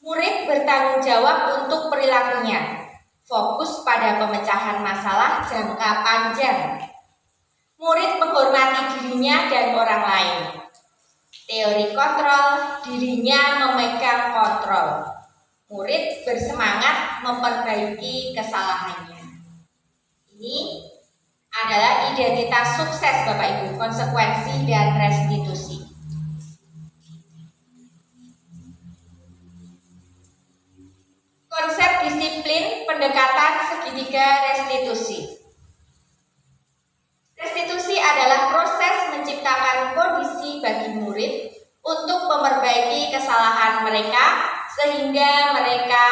Murid bertanggung jawab untuk perilakunya. Fokus pada pemecahan masalah jangka panjang. Murid menghormati dirinya dan orang lain. Teori kontrol, dirinya memegang kontrol. Murid bersemangat memperbaiki kesalahannya. Ini adalah identitas sukses Bapak Ibu, konsekuensi dan restitusi. Konsep disiplin pendekatan segitiga restitusi. Restitusi adalah proses menciptakan kondisi bagi murid untuk memperbaiki kesalahan mereka sehingga mereka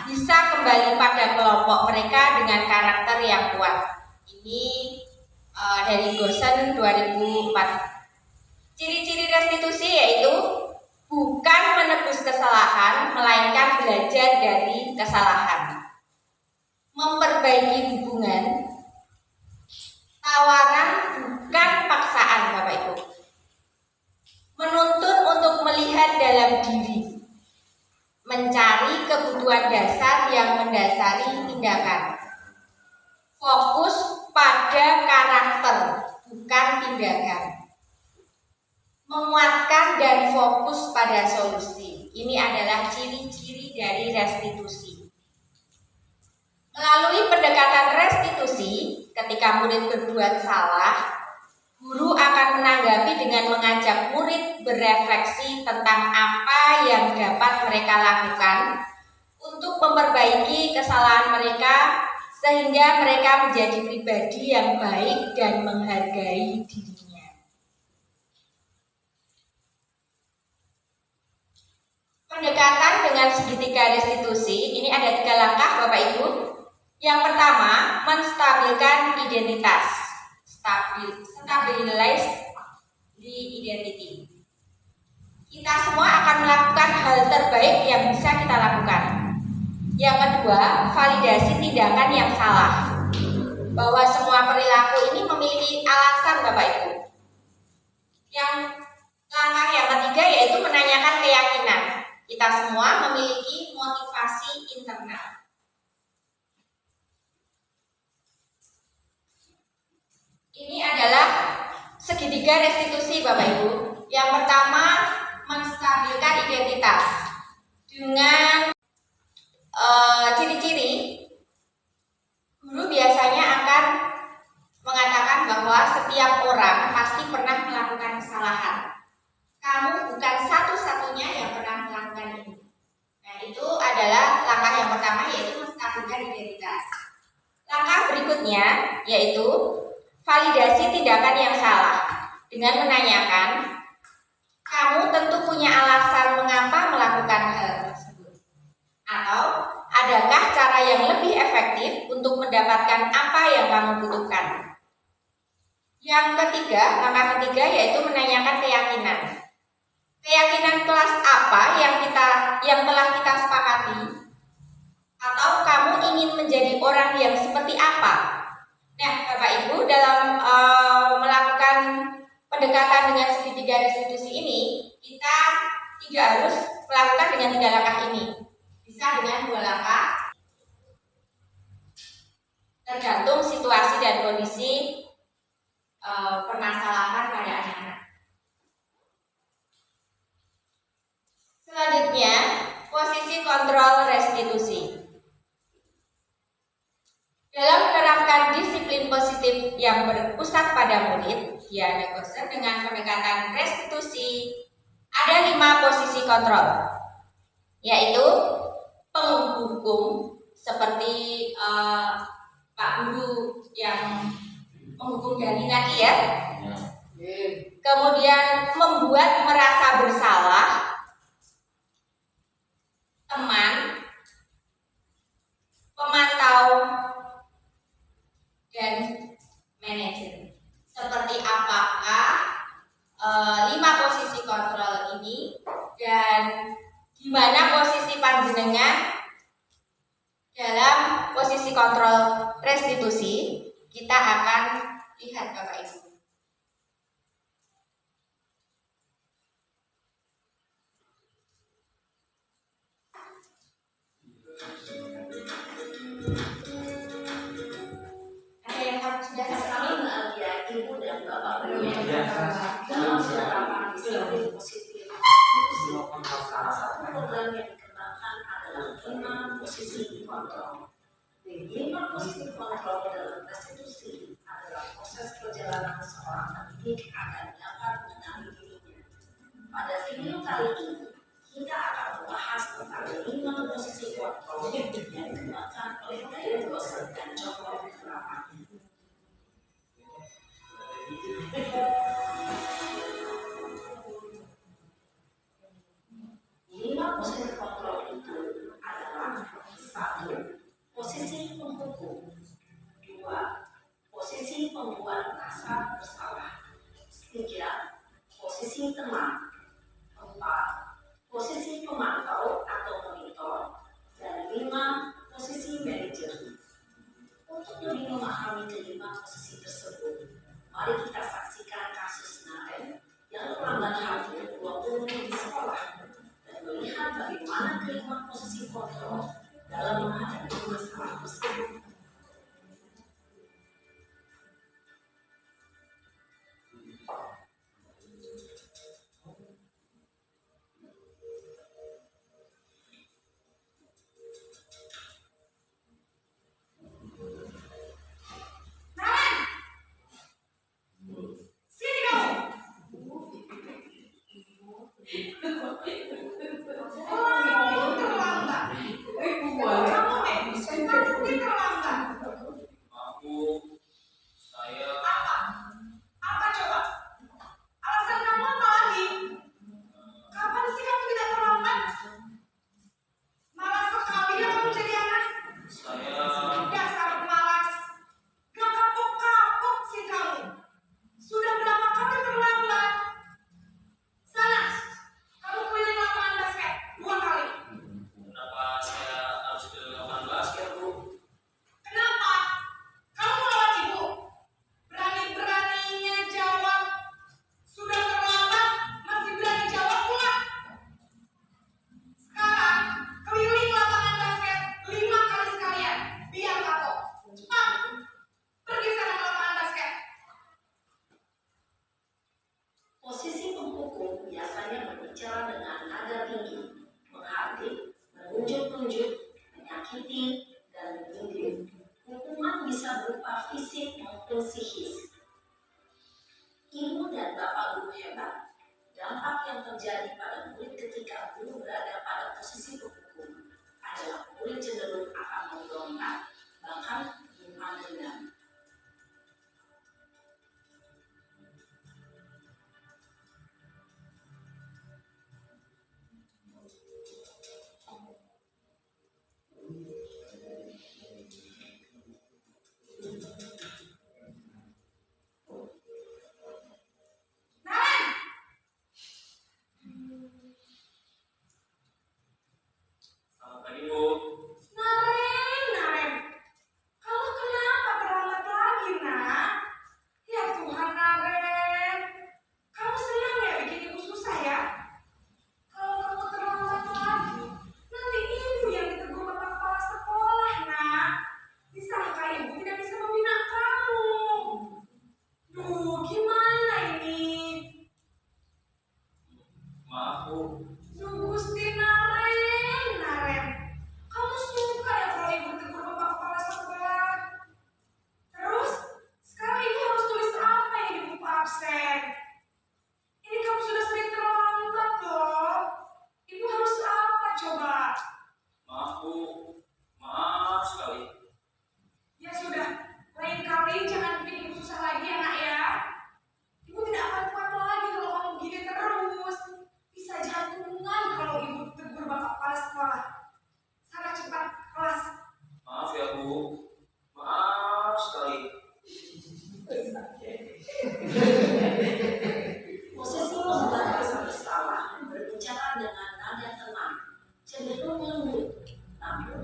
bisa kembali pada kelompok mereka dengan karakter yang kuat. Ini dari Gorsen 2004. Ciri-ciri restitusi yaitu bukan menebus kesalahan, melainkan belajar dari kesalahan. Memperbaiki hubungan, tawaran bukan paksaan Bapak Ibu. Menuntun untuk melihat dalam diri. Mencari kebutuhan dasar yang mendasari tindakan. Fokus pada karakter, bukan tindakan. Menguatkan dan fokus pada solusi. Ini adalah ciri-ciri dari restitusi. Melalui pendekatan restitusi, ketika murid berbuat salah, guru akan menanggapi dengan mengajak murid berefleksi tentang apa yang dapat mereka lakukan untuk memperbaiki kesalahan mereka sehingga mereka menjadi pribadi yang baik dan menghargai dirinya. Pendekatan dengan segitiga restitusi, ini ada 3 langkah Bapak Ibu. Yang pertama, menstabilkan identitas. Stabilize the identity. Kita semua akan melakukan hal terbaik yang bisa kita lakukan. Yang kedua, validasi tindakan yang salah. Bahwa semua perilaku ini memiliki alasan Bapak Ibu. Yang langkah yang ketiga yaitu menanyakan keyakinan. Kita semua memiliki motivasi internal. Ini adalah segitiga restitusi Bapak Ibu. Yang pertama, menstabilkan identitas. Dengan ciri-ciri, guru biasanya akan mengatakan bahwa setiap orang pasti pernah melakukan kesalahan. Kamu bukan satu-satunya yang pernah melakukan ini. Nah, itu adalah langkah yang pertama, yaitu menstabilkan identitas. Langkah berikutnya yaitu validasi tindakan yang salah dengan menanyakan, kamu tentu punya alasan mengapa melakukan hal tersebut. Atau, adakah cara yang lebih efektif untuk mendapatkan apa yang kamu butuhkan? Yang ketiga, langkah ketiga yaitu menanyakan keyakinan. Keyakinan kelas apa yang telah kita sepakati? Atau kamu ingin menjadi orang yang seperti apa? Nah, Bapak Ibu, dalam melakukan pendekatan dengan segitiga restitusi ini, kita tidak harus melakukan dengan 3 langkah ini. Bisa dengan 2 langkah, tergantung situasi dan kondisi permasalahan pada anak-anak. Selanjutnya, posisi kontrol restitusi. Dalam menerapkan disiplin positif yang berpusat pada murid, diagnosa dengan pendekatan restitusi, ada 5 posisi kontrol, yaitu penghukum seperti Pak Guru yang menghukum Dani tadi ya. Kemudian membuat merasa bersalah teman, pemantau, dan manajer. Seperti apakah 5 posisi kontrol ini dan di mana posisi panjenengan dalam posisi kontrol restitusi, kita akan lihat Bapak Ibu. Ada yang sudah sampai?
Ya, Ibu dan Bapak belum yang dalam penerapan disiplin positif. Salah satu program yang dikembangkan adalah 5 posisi kontrol. 5 posisi kontrol dalam restitusi adalah proses perjalanan seorang pendidik agar dapat mengenali dirinya. Pada video kali ini, kita akan membahas tentang 5 posisi kontrol yang dikembangkan oleh gaya dosen dan contoh penerapannya. 5 posisi kontrol itu adalah 1. Posisi penghukum, 2. Posisi pembuat merasa bersalah, 3. Posisi teman, 4. Posisi pemantau atau monitor, dan 5. Posisi manajer. Untuk lebih memahami kelima posisi tersebut, mari kita saksikan kasus Naren yang terlambat hampir 20 menit di sekolah dan melihat bagaimana kelima posisi kontrol dalam menghadapi masalah tersebut.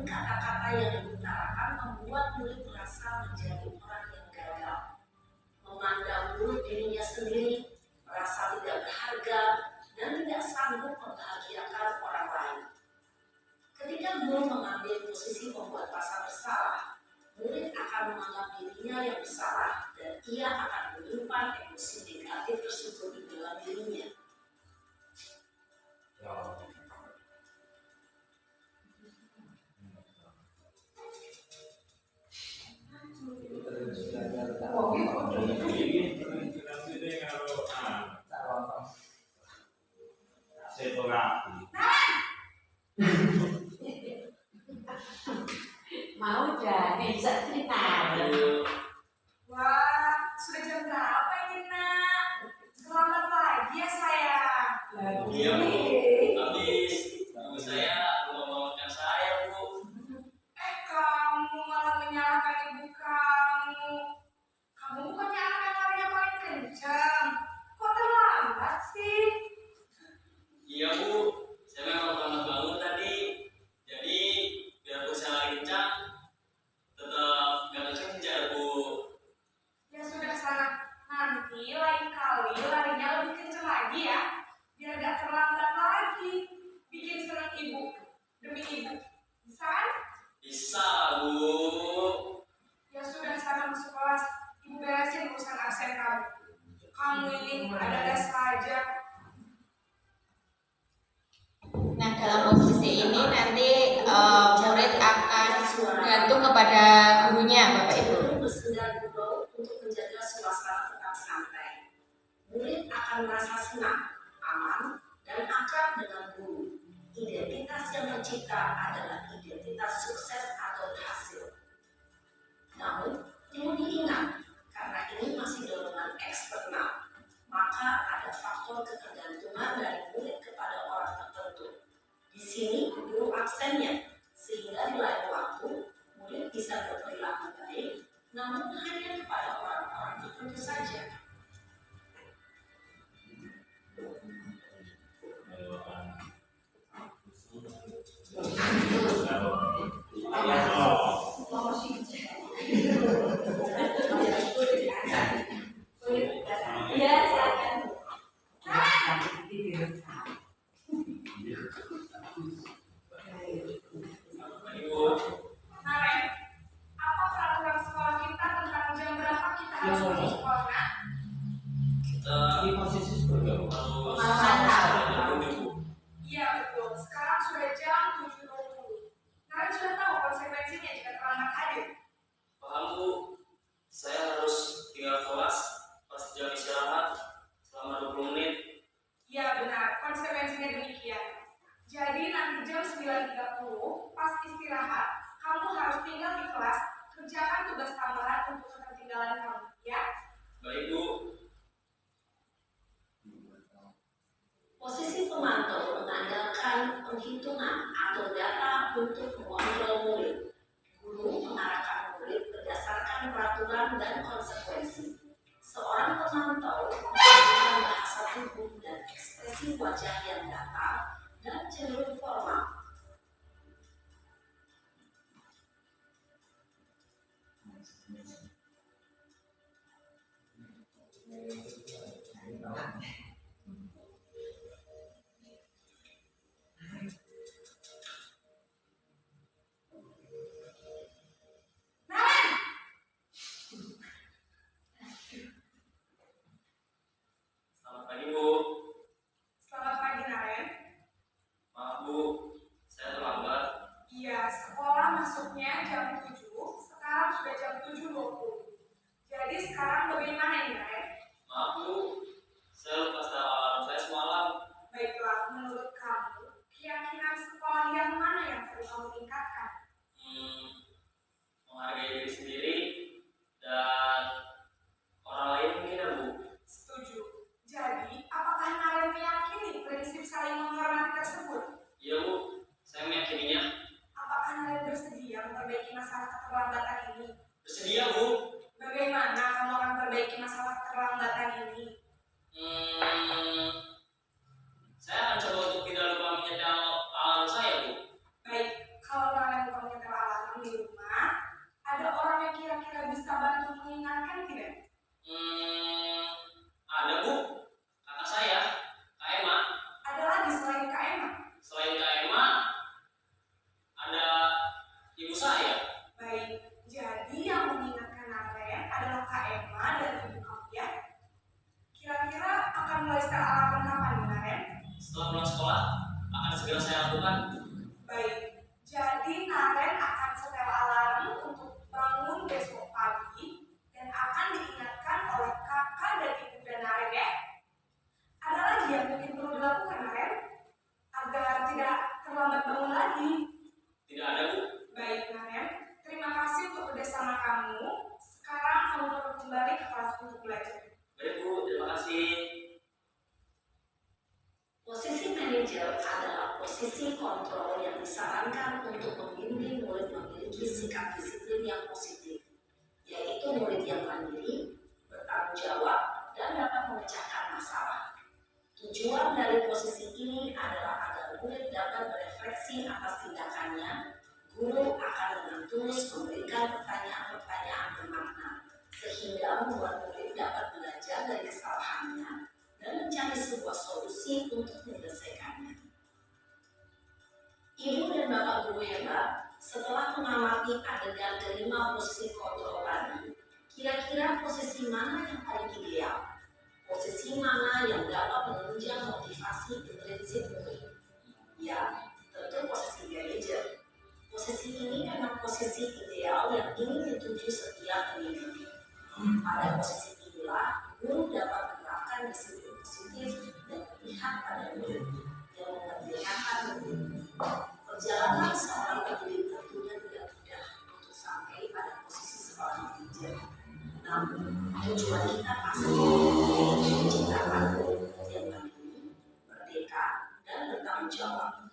namun kata-kata yang diutarakan membuat murid merasa menjadi orang yang gagal, memandang buruk dirinya sendiri, merasa tidak berharga, dan tidak sanggup membahagiakan orang lain. Ketika guru mengambil posisi membuat rasa bersalah, murid akan menganggap dirinya yang bersalah dan ia akan menyimpan emosi negatif tersebut di dalam dirinya.
Mau jadi bisa cerita.
Wah, sudah jam berapa ini nak? Selamat pagi ya sayang.
Iya Bu, habis ibu saya membangunkan saya Bu.
Kamu malah menyalahkan ibu kamu. Kamu bukannya anak yang larinya paling kencang. Kok terlambat sih?
Iya Bu, saya memang terlambat bangun tadi. Jadi biarpun saya lari kencang, tetap gak kekejar Bu.
Ya sudah sana, nanti lain kali larinya lebih kencang lagi ya. Biar gak terlambat lagi. Bikin senang ibu demi ibu. Bisa kan?
Bisa Bu.
Ya sudah sana masuk kelas. Ibu beresin urusan absen kamu. Kamu ini ada-ada saja.
Nah, dalam posisi ini nanti murid akan bergantung kepada gurunya, Bapak Ibu.
Guru bersenda gurau untuk menjaga suasana tetap santai. Murid akan merasa senang, aman, dan akrab dengan guru. Identitas yang tercipta adalah identitas sukses atau berhasil. Namun, perlu diingat, karena ini masih dorongan eksternal, maka ada faktor ketergantungan dari murid kepada orang tertentu. Di sini guru absennya, sehingga di lain waktu murid bisa berperilaku baik, namun hanya kepada orang-orang tertentu saja.
Iya, silakan.
Ibu,
Naren, apa peraturan sekolah kita tentang jam berapa kita harus masuk sekolah? Nak?
kita harus Bu.
Iya betul, sekarang sudah jam 7.20. Naren sudah tahu konsekuensinya jika terlambat hadir.
Paham Bu, saya harus tinggal kelas pas jam istirahat selama 20 menit.
Iya benar, konsekuensinya demikian. Jadi nanti jam 9.30 pas istirahat, kamu harus tinggal di kelas, kerjakan tugas tambahan untuk ketertinggalan kamu, ya?
Baik Bu.
Posisi pemantau mengandalkan penghitungan atau data untuk mengontrol murid. Guru mengarahkan murid berdasarkan peraturan dan konsekuensi. Seorang pemantau menggunakan bahasa tubuh dan ekspresi wajah yang datar dan cenderung formal.
Selamat pagi Bu.
Selamat pagi Naren.
Maaf Bu, saya terlambat.
Iya, sekolah masuknya jam 7, sekarang sudah jam 7.20. Jadi sekarang bagaimana ini Naren?
Maaf Bu, saya lupa setel alarm saya semalam.
Baiklah, menurut kamu, keyakinan sekolah yang mana yang perlu kamu tingkatkan?
Menghargai diri sendiri dan orang lain mungkin ya Bu.
Setuju. Jadi, apakah Naren meyakini prinsip saling menghormati tersebut?
Iya Bu, saya meyakininya.
Apakah Naren bersedia memperbaiki masalah keterlambatan ini?
Bersedia Bu.
Bagaimana kamu akan memperbaiki masalah keterlambatan ini?
Saya akan coba untuk tidak lupa menyetel alarm saya Bu.
Baik, kalau Naren lupa
Ibu saya.
Baik, jadi yang mengingatkan Naren adalah Kak Emma dan Ibu Kavia. Kira-kira akan mulai setel alarm kapan, Naren?
Setelah pulang sekolah, akan segera saya lakukan.
Baik, jadi Naren akan setel alarm untuk bangun besok pagi dan akan diingatkan oleh kakak dan ibu dan Naren ya. Ada lagi yang mungkin perlu dilakukan, Naren? Agar tidak terlambat bangun lagi.
Tidak ada, Bu.
Baik, Naren. Terima kasih untuk kerjasama kamu. Sekarang kamu perlu kembali ke kelas untuk belajar.
Baik, Bu. Terima kasih.
Posisi manajer adalah posisi kontrol yang disarankan untuk membimbing murid memiliki sikap disiplin yang positif, yaitu murid yang mandiri, bertanggung jawab, dan dapat memecahkan masalah. Tujuan dari posisi ini adalah agar murid dapat berefleksi atas tindakannya. Guru akan dengan tulus memberikan pertanyaan-pertanyaan bermakna, sehingga membuat murid dapat belajar dari kesalahannya dan mencari sebuah solusi untuk menyelesaikannya. Ibu dan Bapak Guru hebat, setelah mengamati adegan kelima posisi kontrol tadi, kira-kira posisi mana yang paling ideal? Posisi mana yang dapat menunjang motivasi intrinsik murid? Ya, tentu posisi manajer. Posisi ini memang posisi ideal yang ingin dituju setiap pendidik. Pada posisi inilah, guru dapat menerapkan disiplin positif dan memihak pada murid yang memperlihatkan murid. Perjalanan seorang pendidik tentunya tidak mudah untuk sampai pada posisi seorang manajer. Namun, tujuan kita pasti menciptakan murid yang mandiri, merdeka, dan bertanggung jawab.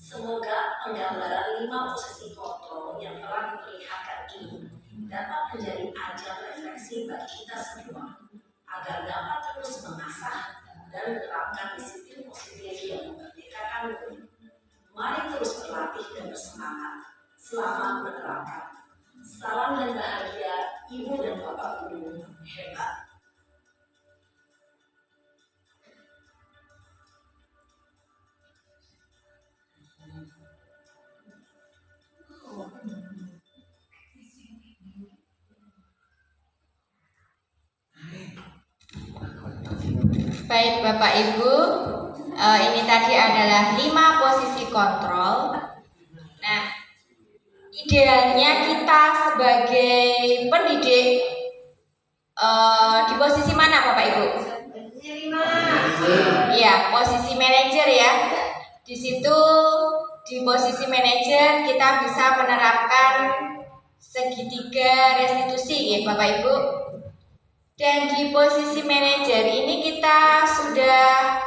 Semoga penggambaran 5 posisi kontrol yang telah diperlihatkan ini dapat menjadi ajang refleksi bagi kita semua, agar dapat terus mengasah dan menerapkan disiplin positif yang memerdekakan murid. Mari terus berlatih dan bersemangat. Selamat menerapkan. Salam dan bahagia, Ibu dan Bapak Guru hebat.
Baik Bapak Ibu, ini tadi adalah 5 posisi kontrol. Nah, idealnya kita sebagai pendidik di posisi mana Bapak Ibu? Iya, posisi manajer ya. Di situ di posisi manajer kita bisa menerapkan segitiga restitusi ya Bapak Ibu. Dan di posisi manajer ini kita sudah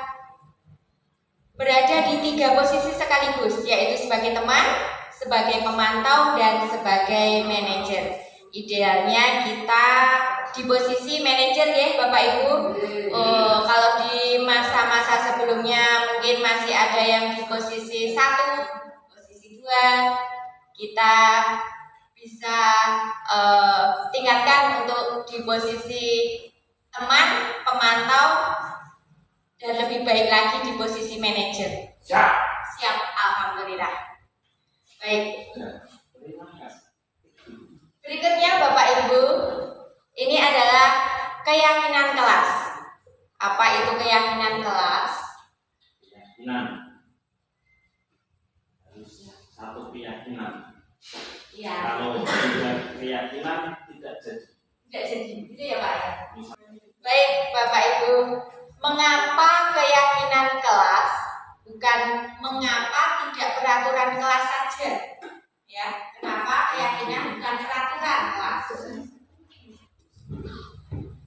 berada di 3 posisi sekaligus, yaitu sebagai teman, sebagai pemantau, dan sebagai manajer. Idealnya kita di posisi manajer ya Bapak Ibu. Kalau di masa-masa sebelumnya mungkin masih ada yang di posisi 1, posisi 2, kita bisa tingkatkan untuk di posisi teman, pemantau, dan lebih baik lagi di posisi manajer. Siap, alhamdulillah. Baik. Berikutnya Bapak Ibu, ini adalah keyakinan kelas. Apa itu keyakinan kelas?
Keyakinan. Satu keyakinan.
Ya.
Kalau tidak keyakinan tidak jadi.
Tidak jadi, gitu ya Pak ya. Baik Bapak Ibu, mengapa keyakinan kelas? Bukan mengapa tidak peraturan kelas saja. Ya, kenapa keyakinan bukan peraturan kelas?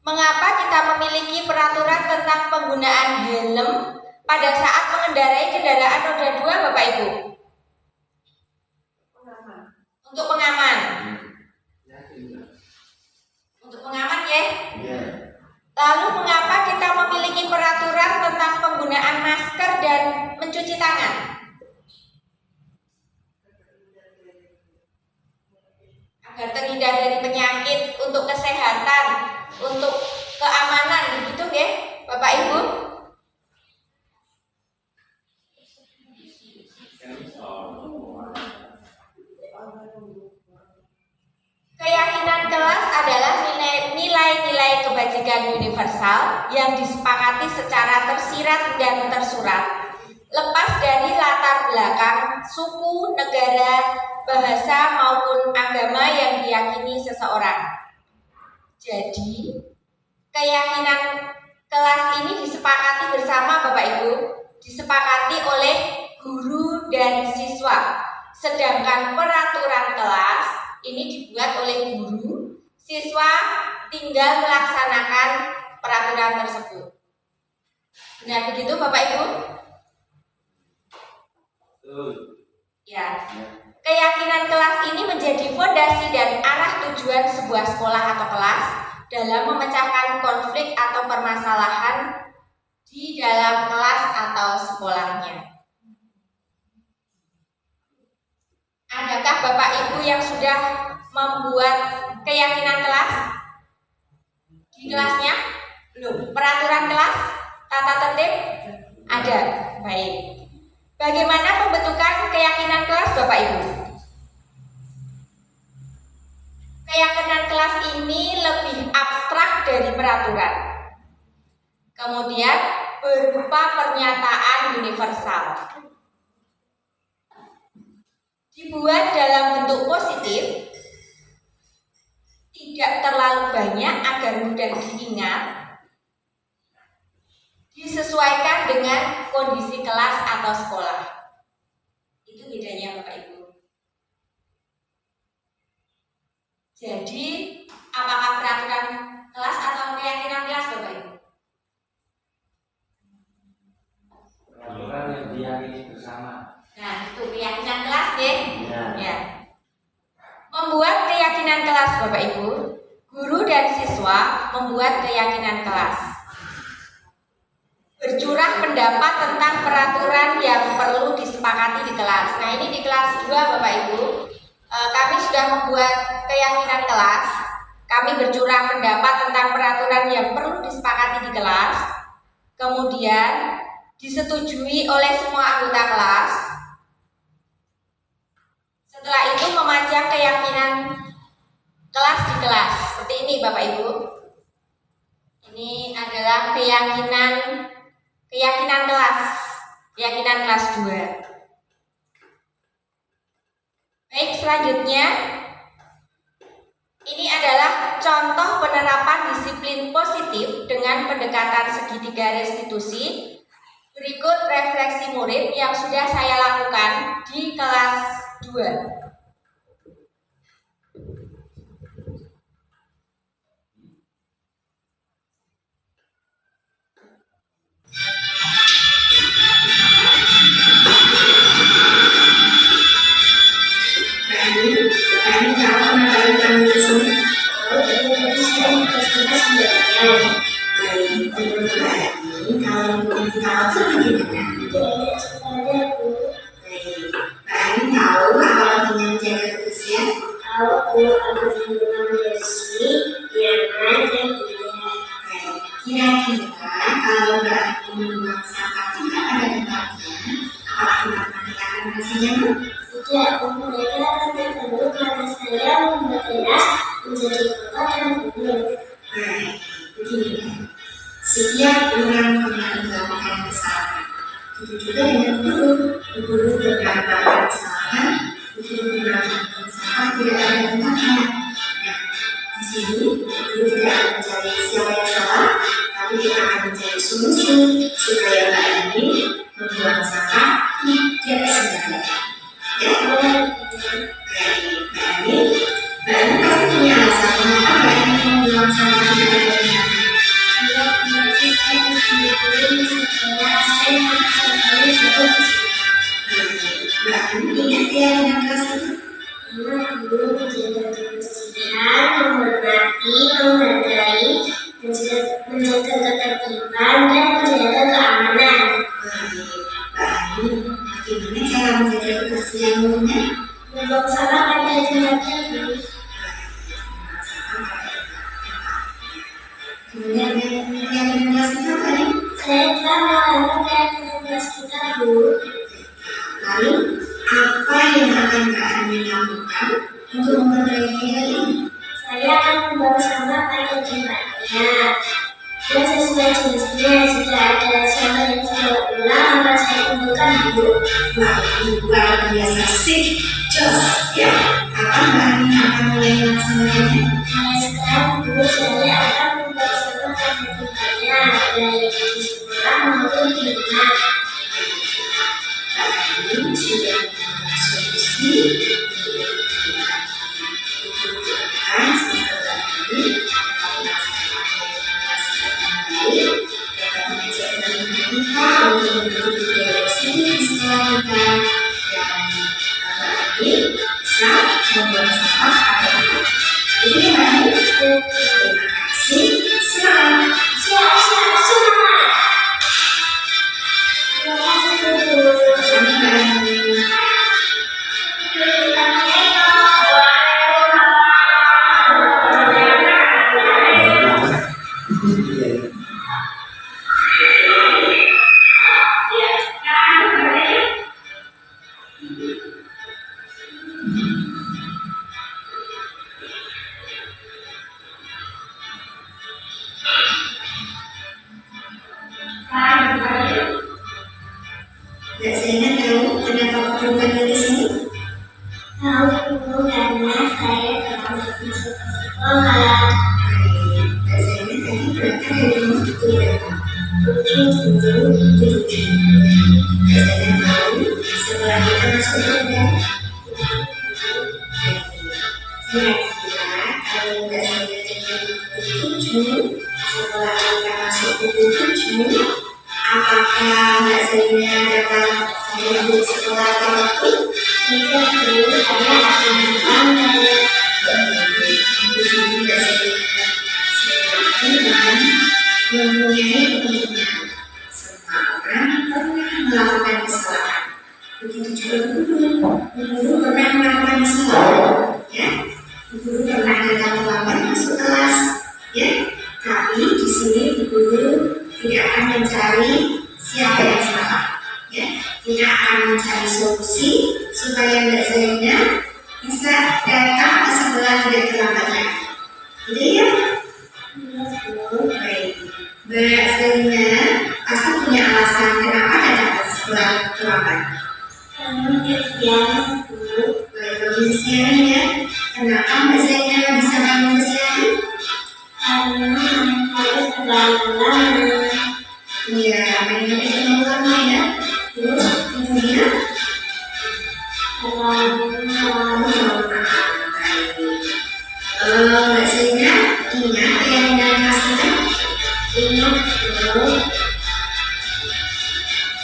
Mengapa kita memiliki peraturan tentang penggunaan helm pada saat mengendarai kendaraan roda 2 Bapak Ibu? Untuk pengaman. Untuk pengaman ya. Lalu mengapa kita memiliki peraturan tentang penggunaan masker dan mencuci tangan? Agar terhindar dari penyakit, untuk kesehatan, untuk keamanan, begitu ya Bapak Ibu? Keyakinan kelas adalah nilai-nilai kebajikan universal yang disepakati secara tersirat dan tersurat, lepas dari latar belakang, suku, negara, bahasa, maupun agama yang diyakini seseorang. Jadi, keyakinan kelas ini disepakati bersama Bapak Ibu, disepakati oleh guru dan siswa. Sedangkan peraturan kelas ini dibuat oleh guru, siswa tinggal melaksanakan peraturan tersebut. Benar begitu Bapak Ibu? Ya. Keyakinan kelas ini menjadi fondasi dan arah tujuan sebuah sekolah atau kelas dalam memecahkan konflik atau permasalahan di dalam kelas atau sekolahnya. Adakah Bapak Ibu yang sudah membuat keyakinan kelas di kelasnya? Belum. Peraturan kelas, tata tertib ada. Baik. Bagaimana pembentukan keyakinan kelas Bapak Ibu? Keyakinan kelas ini lebih abstrak dari peraturan. Kemudian berupa pernyataan universal. Dibuat dalam bentuk positif, tidak terlalu banyak agar mudah diingat, disesuaikan dengan kondisi kelas atau sekolah. Itu bedanya Bapak Ibu. Jadi, apakah peraturan kelas atau keyakinan kelas Bapak Ibu?
Peraturan yang diyakini bersama.
Nah, itu keyakinan kelas ya. Ya. Membuat keyakinan kelas Bapak Ibu, guru dan siswa membuat keyakinan kelas. Bercurah pendapat tentang peraturan yang perlu disepakati di kelas. Nah, ini di kelas 2 Bapak Ibu, kami sudah membuat keyakinan kelas. Kami bercurah pendapat tentang peraturan yang perlu disepakati di kelas. Kemudian disetujui oleh semua anggota kelas. Setelah itu memajang keyakinan kelas di kelas. Seperti ini Bapak Ibu. Ini adalah keyakinan kelas. Keyakinan kelas 2. Baik, selanjutnya ini adalah contoh penerapan disiplin positif dengan pendekatan segitiga restitusi. Berikut refleksi murid yang sudah saya lakukan di kelas 2.
Setiap orang punya kebijakan bersama. Begitu juga dengan guru berpendapat bersama, guru berpendapat bersama tidak ada tentangnya. Nah, di sini guru tidak akan mencari siapa yang salah, tapi kita akan mencari solusi supaya Mbak ini membuang sampah tidak sia-sia. Ya, Mbak ini pasti punya alasan mengapa Mbak ini membuang sampah tidak sia-sia. Menghormati, menghargai, menjaga ketertiban dan menjaga keamanan. Bagaimana cara menjaga kebersihannya? Membuang sampah pada tempatnya. Kemudian yang kelas kita tadi, saya telah melakukan kelas kita Bu. Lalu apa yang akan Kak Ani lakukan untuk memperbaiki hal ini? Saya
sama pada tempatnya. Dan sesuai jenisnya, jika ada sama yang tidak ulang, maka saya kumpulkan dulu.
Wah, luar biasa sih, jos ya. Apa bahannya akan mulai melaksanakannya?
Sekarang dulu saya akan membuat sama pada tempatnya, baik di sekolah maupun di rumah.
Ini sudah solusi Zainab tahu kenapa perlukan di sini?
Tahu dulu karena saya terlalu masuk sekolah.
Zainab tadi berangkat dari rumah itu berapa?
7.
Zainab tahu setelah kita masuk kerja. Kira-kira kalau Mbak Zainab dengan 7, setelah kita masuk buku 7, apakah Mbak Zainab dapat sampai sekolah waktu?
Tidak dulu saya akan mengambil.
Mempunyai kepentingan. Semua orang pernah melakukan kesalahan. Begitu juga guru pernah melakukan kesalahan, ya. Guru pernah datang terlambat masuk kelas, ya. Tapi di sini guru tidak akan mencari siapa yang salah, ya. Kita akan mencari solusi supaya Mbak Zainab bisa datang ke sekolah tidak terlambatnya. Gitu ya? Baik. Mbak Zainab pasti punya alasan kenapa datang ke sekolah terlambat.
Kesian dulu.
Baik, kesian ya. Kenapa Mbak Zainab bisa bangun kesian?
Karena harus terlalu lama.
Iya, mainnya terlalu lama ya. Terus kemudian
terlalu lama.
Mbak Zainab ingat yang dinamakan?
Ingat dulu.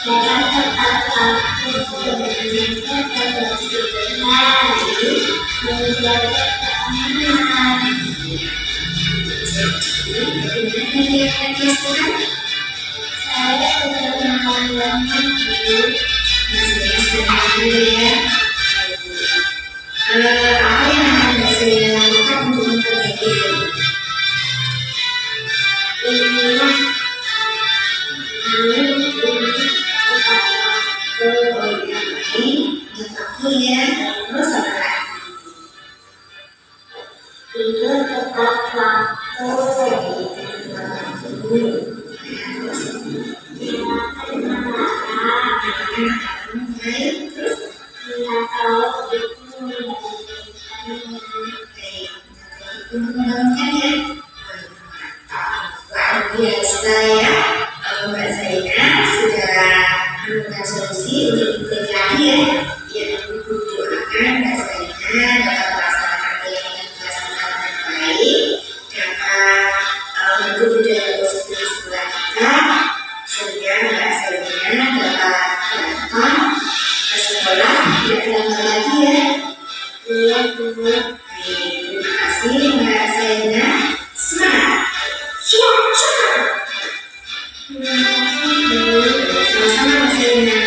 Jangan tetap aku sebenarnya berkesinambungan menjaga keamanan. Saya sudah mengalami
apa yang akan Mbak Zainab lakukan untuk memperbaiki biasa ya, Mbak Zainab sudah menemukan solusi untuk terjadi ya. Ya, Ibu doakan Mbak Zainab dapat melaksanakan kegiatan kelas dengan baik, dapat budaya positif di sekolah kita, sehingga Mbak Zainab dapat datang ke sekolah tidak terlambat lagi ya.
Iya, Bu.
Terima kasih Mbak Zainab. Semangat. Siap. Sama-sama Mbak Zainab.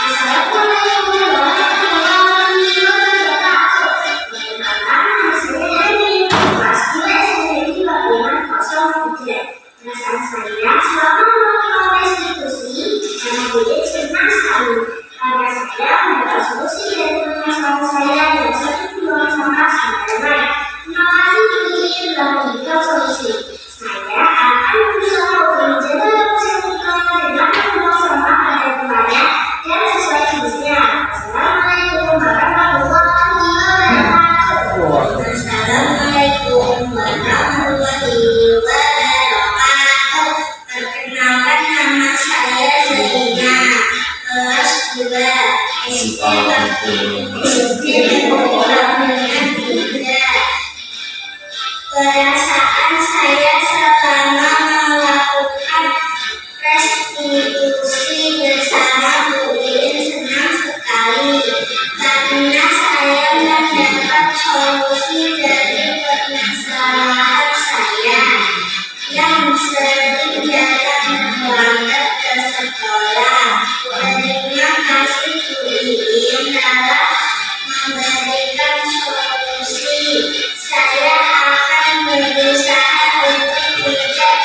Assalamualaikum warahmatullahi wabarakatuh. Perkenalkan, saya dari kelas 2 SMP Bagian 03. Perasaan saya selama melakukan restitusi karena didik senang sekali karena saya mendapat solusi dari permasalahan saya yang satu buang sampah sampai baik. SD Negeri Pabrikan 3. Perasaan saya selama melakukan restitusi bersama Bu Iin senang sekali karena saya mendapat solusi dari permasalahan saya yang sering datang terlambat ke sekolah. Terima kasih Bu Iin telah memberikan solusi. Saya akan berusaha untuk tidak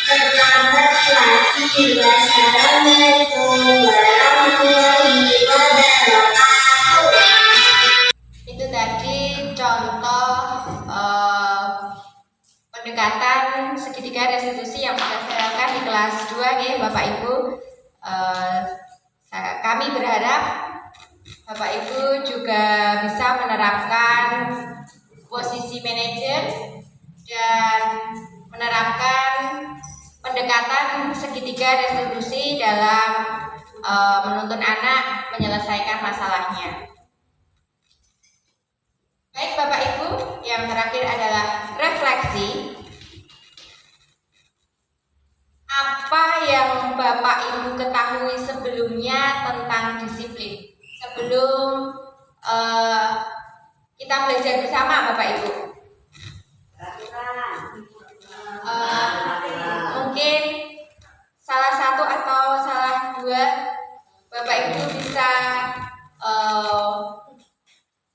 terlambat lagi. Wassalamualaikum warahmatullahi wabarakatuh.
Itu tadi contoh pendekatan segitiga restitusi yang sudah saya lakukan di kelas 2 ya Bapak Ibu. Kami berharap Bapak Ibu juga bisa menerapkan posisi manajer dan menerapkan pendekatan segitiga restitusi dalam menuntun anak menyelesaikan masalahnya. Baik Bapak Ibu, yang terakhir adalah refleksi. Apa yang Bapak Ibu ketahui sebelumnya tentang disiplin? Sebelum kita belajar bersama Bapak Ibu. Mungkin salah satu atau salah dua Bapak Ibu bisa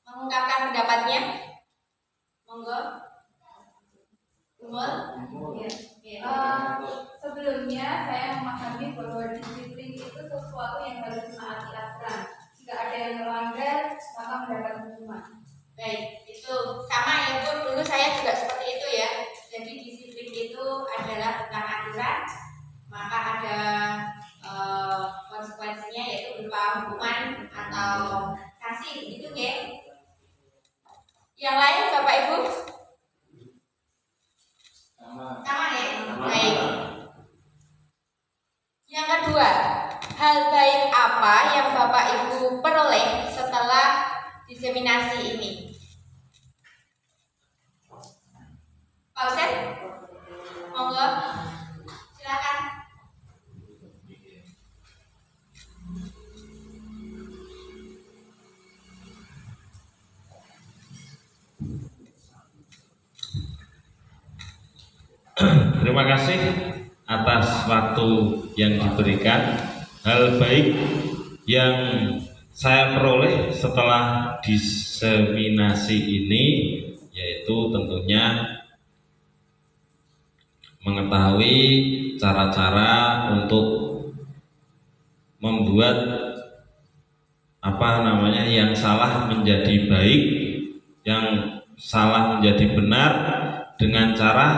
mengungkapkan pendapatnya. Monggo.
Sebelumnya saya memahami bahwa disiplin itu sesuatu yang harus ditaati aturan. Jika ada yang melanggar, maka mendapat hukuman.
Baik, itu sama ya Bu. Dulu saya juga seperti itu ya. Jadi disiplin itu adalah tentang aturan, maka ada konsekuensinya yaitu berupa hukuman atau sanksi, gitu ya. Yang lain Bapak Ibu? Sama ya? Baik. Yang kedua, hal baik apa yang Bapak Ibu peroleh setelah diseminasi ini? Pak Ustaz? Monggo. Silakan.
Terima kasih atas waktu yang diberikan. Hal baik yang saya peroleh setelah diseminasi ini yaitu tentunya mengetahui cara-cara untuk membuat yang salah menjadi baik, yang salah menjadi benar dengan cara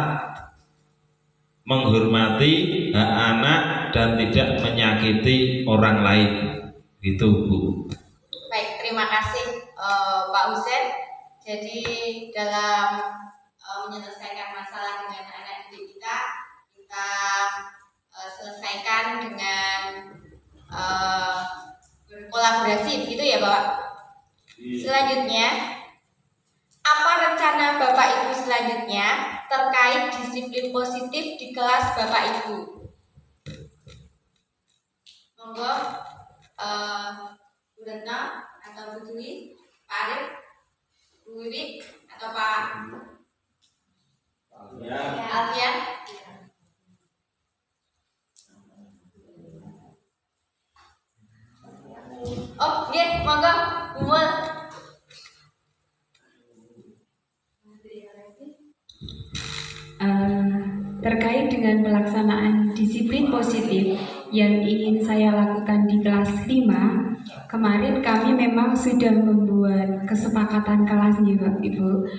menghormati hak anak dan tidak menyakiti orang lain. Gitu Bu.
Baik, terima kasih Pak Husen. Jadi dalam menyelesaikan masalah dengan anak didik kita selesaikan dengan berkolaborasi, begitu ya Bapak? Selanjutnya, apa rencana Bapak Ibu selanjutnya terkait disiplin positif di kelas Bapak Ibu? Monggo, Bu Retno atau Bu Dwi, Pak Arif, Bu Wiwi atau Pak Alfian? Oh, nggih, monggo, Bu Mul.
Terkait dengan pelaksanaan disiplin positif yang ingin saya lakukan di kelas 5, kemarin kami memang sudah membuat kesepakatan kelas nih Bapak Ibu.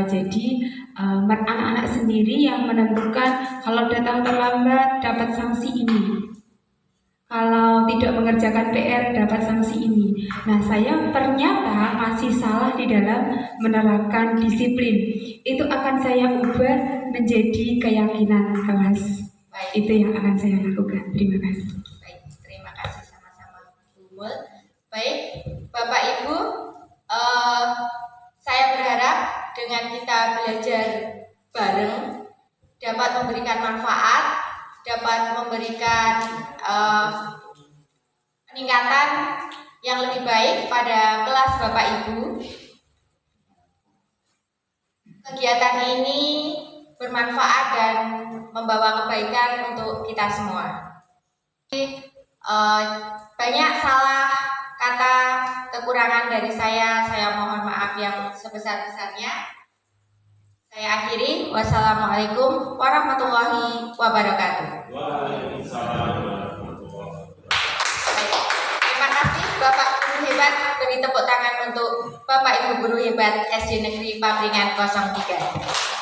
Jadi anak-anak sendiri yang menentukan kalau datang terlambat dapat sanksi ini, kalau tidak mengerjakan PR dapat sanksi ini. Nah, saya ternyata masih salah di dalam menerapkan disiplin. Itu akan saya ubah menjadi keyakinan kelas.
Baik.
Itu yang akan saya lakukan. Terima kasih.
Baik, terima kasih sama-sama Bu Mul. Baik, Bapak Ibu, dapat memberikan manfaat, dapat memberikan peningkatan yang lebih baik pada kelas Bapak Ibu. Kegiatan ini bermanfaat dan membawa kebaikan untuk kita semua. Banyak salah kata, kekurangan dari saya mohon maaf yang sebesar-besarnya. Saya akhiri. Wassalamualaikum warahmatullahi wabarakatuh.
Waalaikumsalam.
Terima kasih Bapak Guru Hebat. Beri tepuk tangan untuk Bapak Ibu Guru Hebat SD Negeri Papringan 03.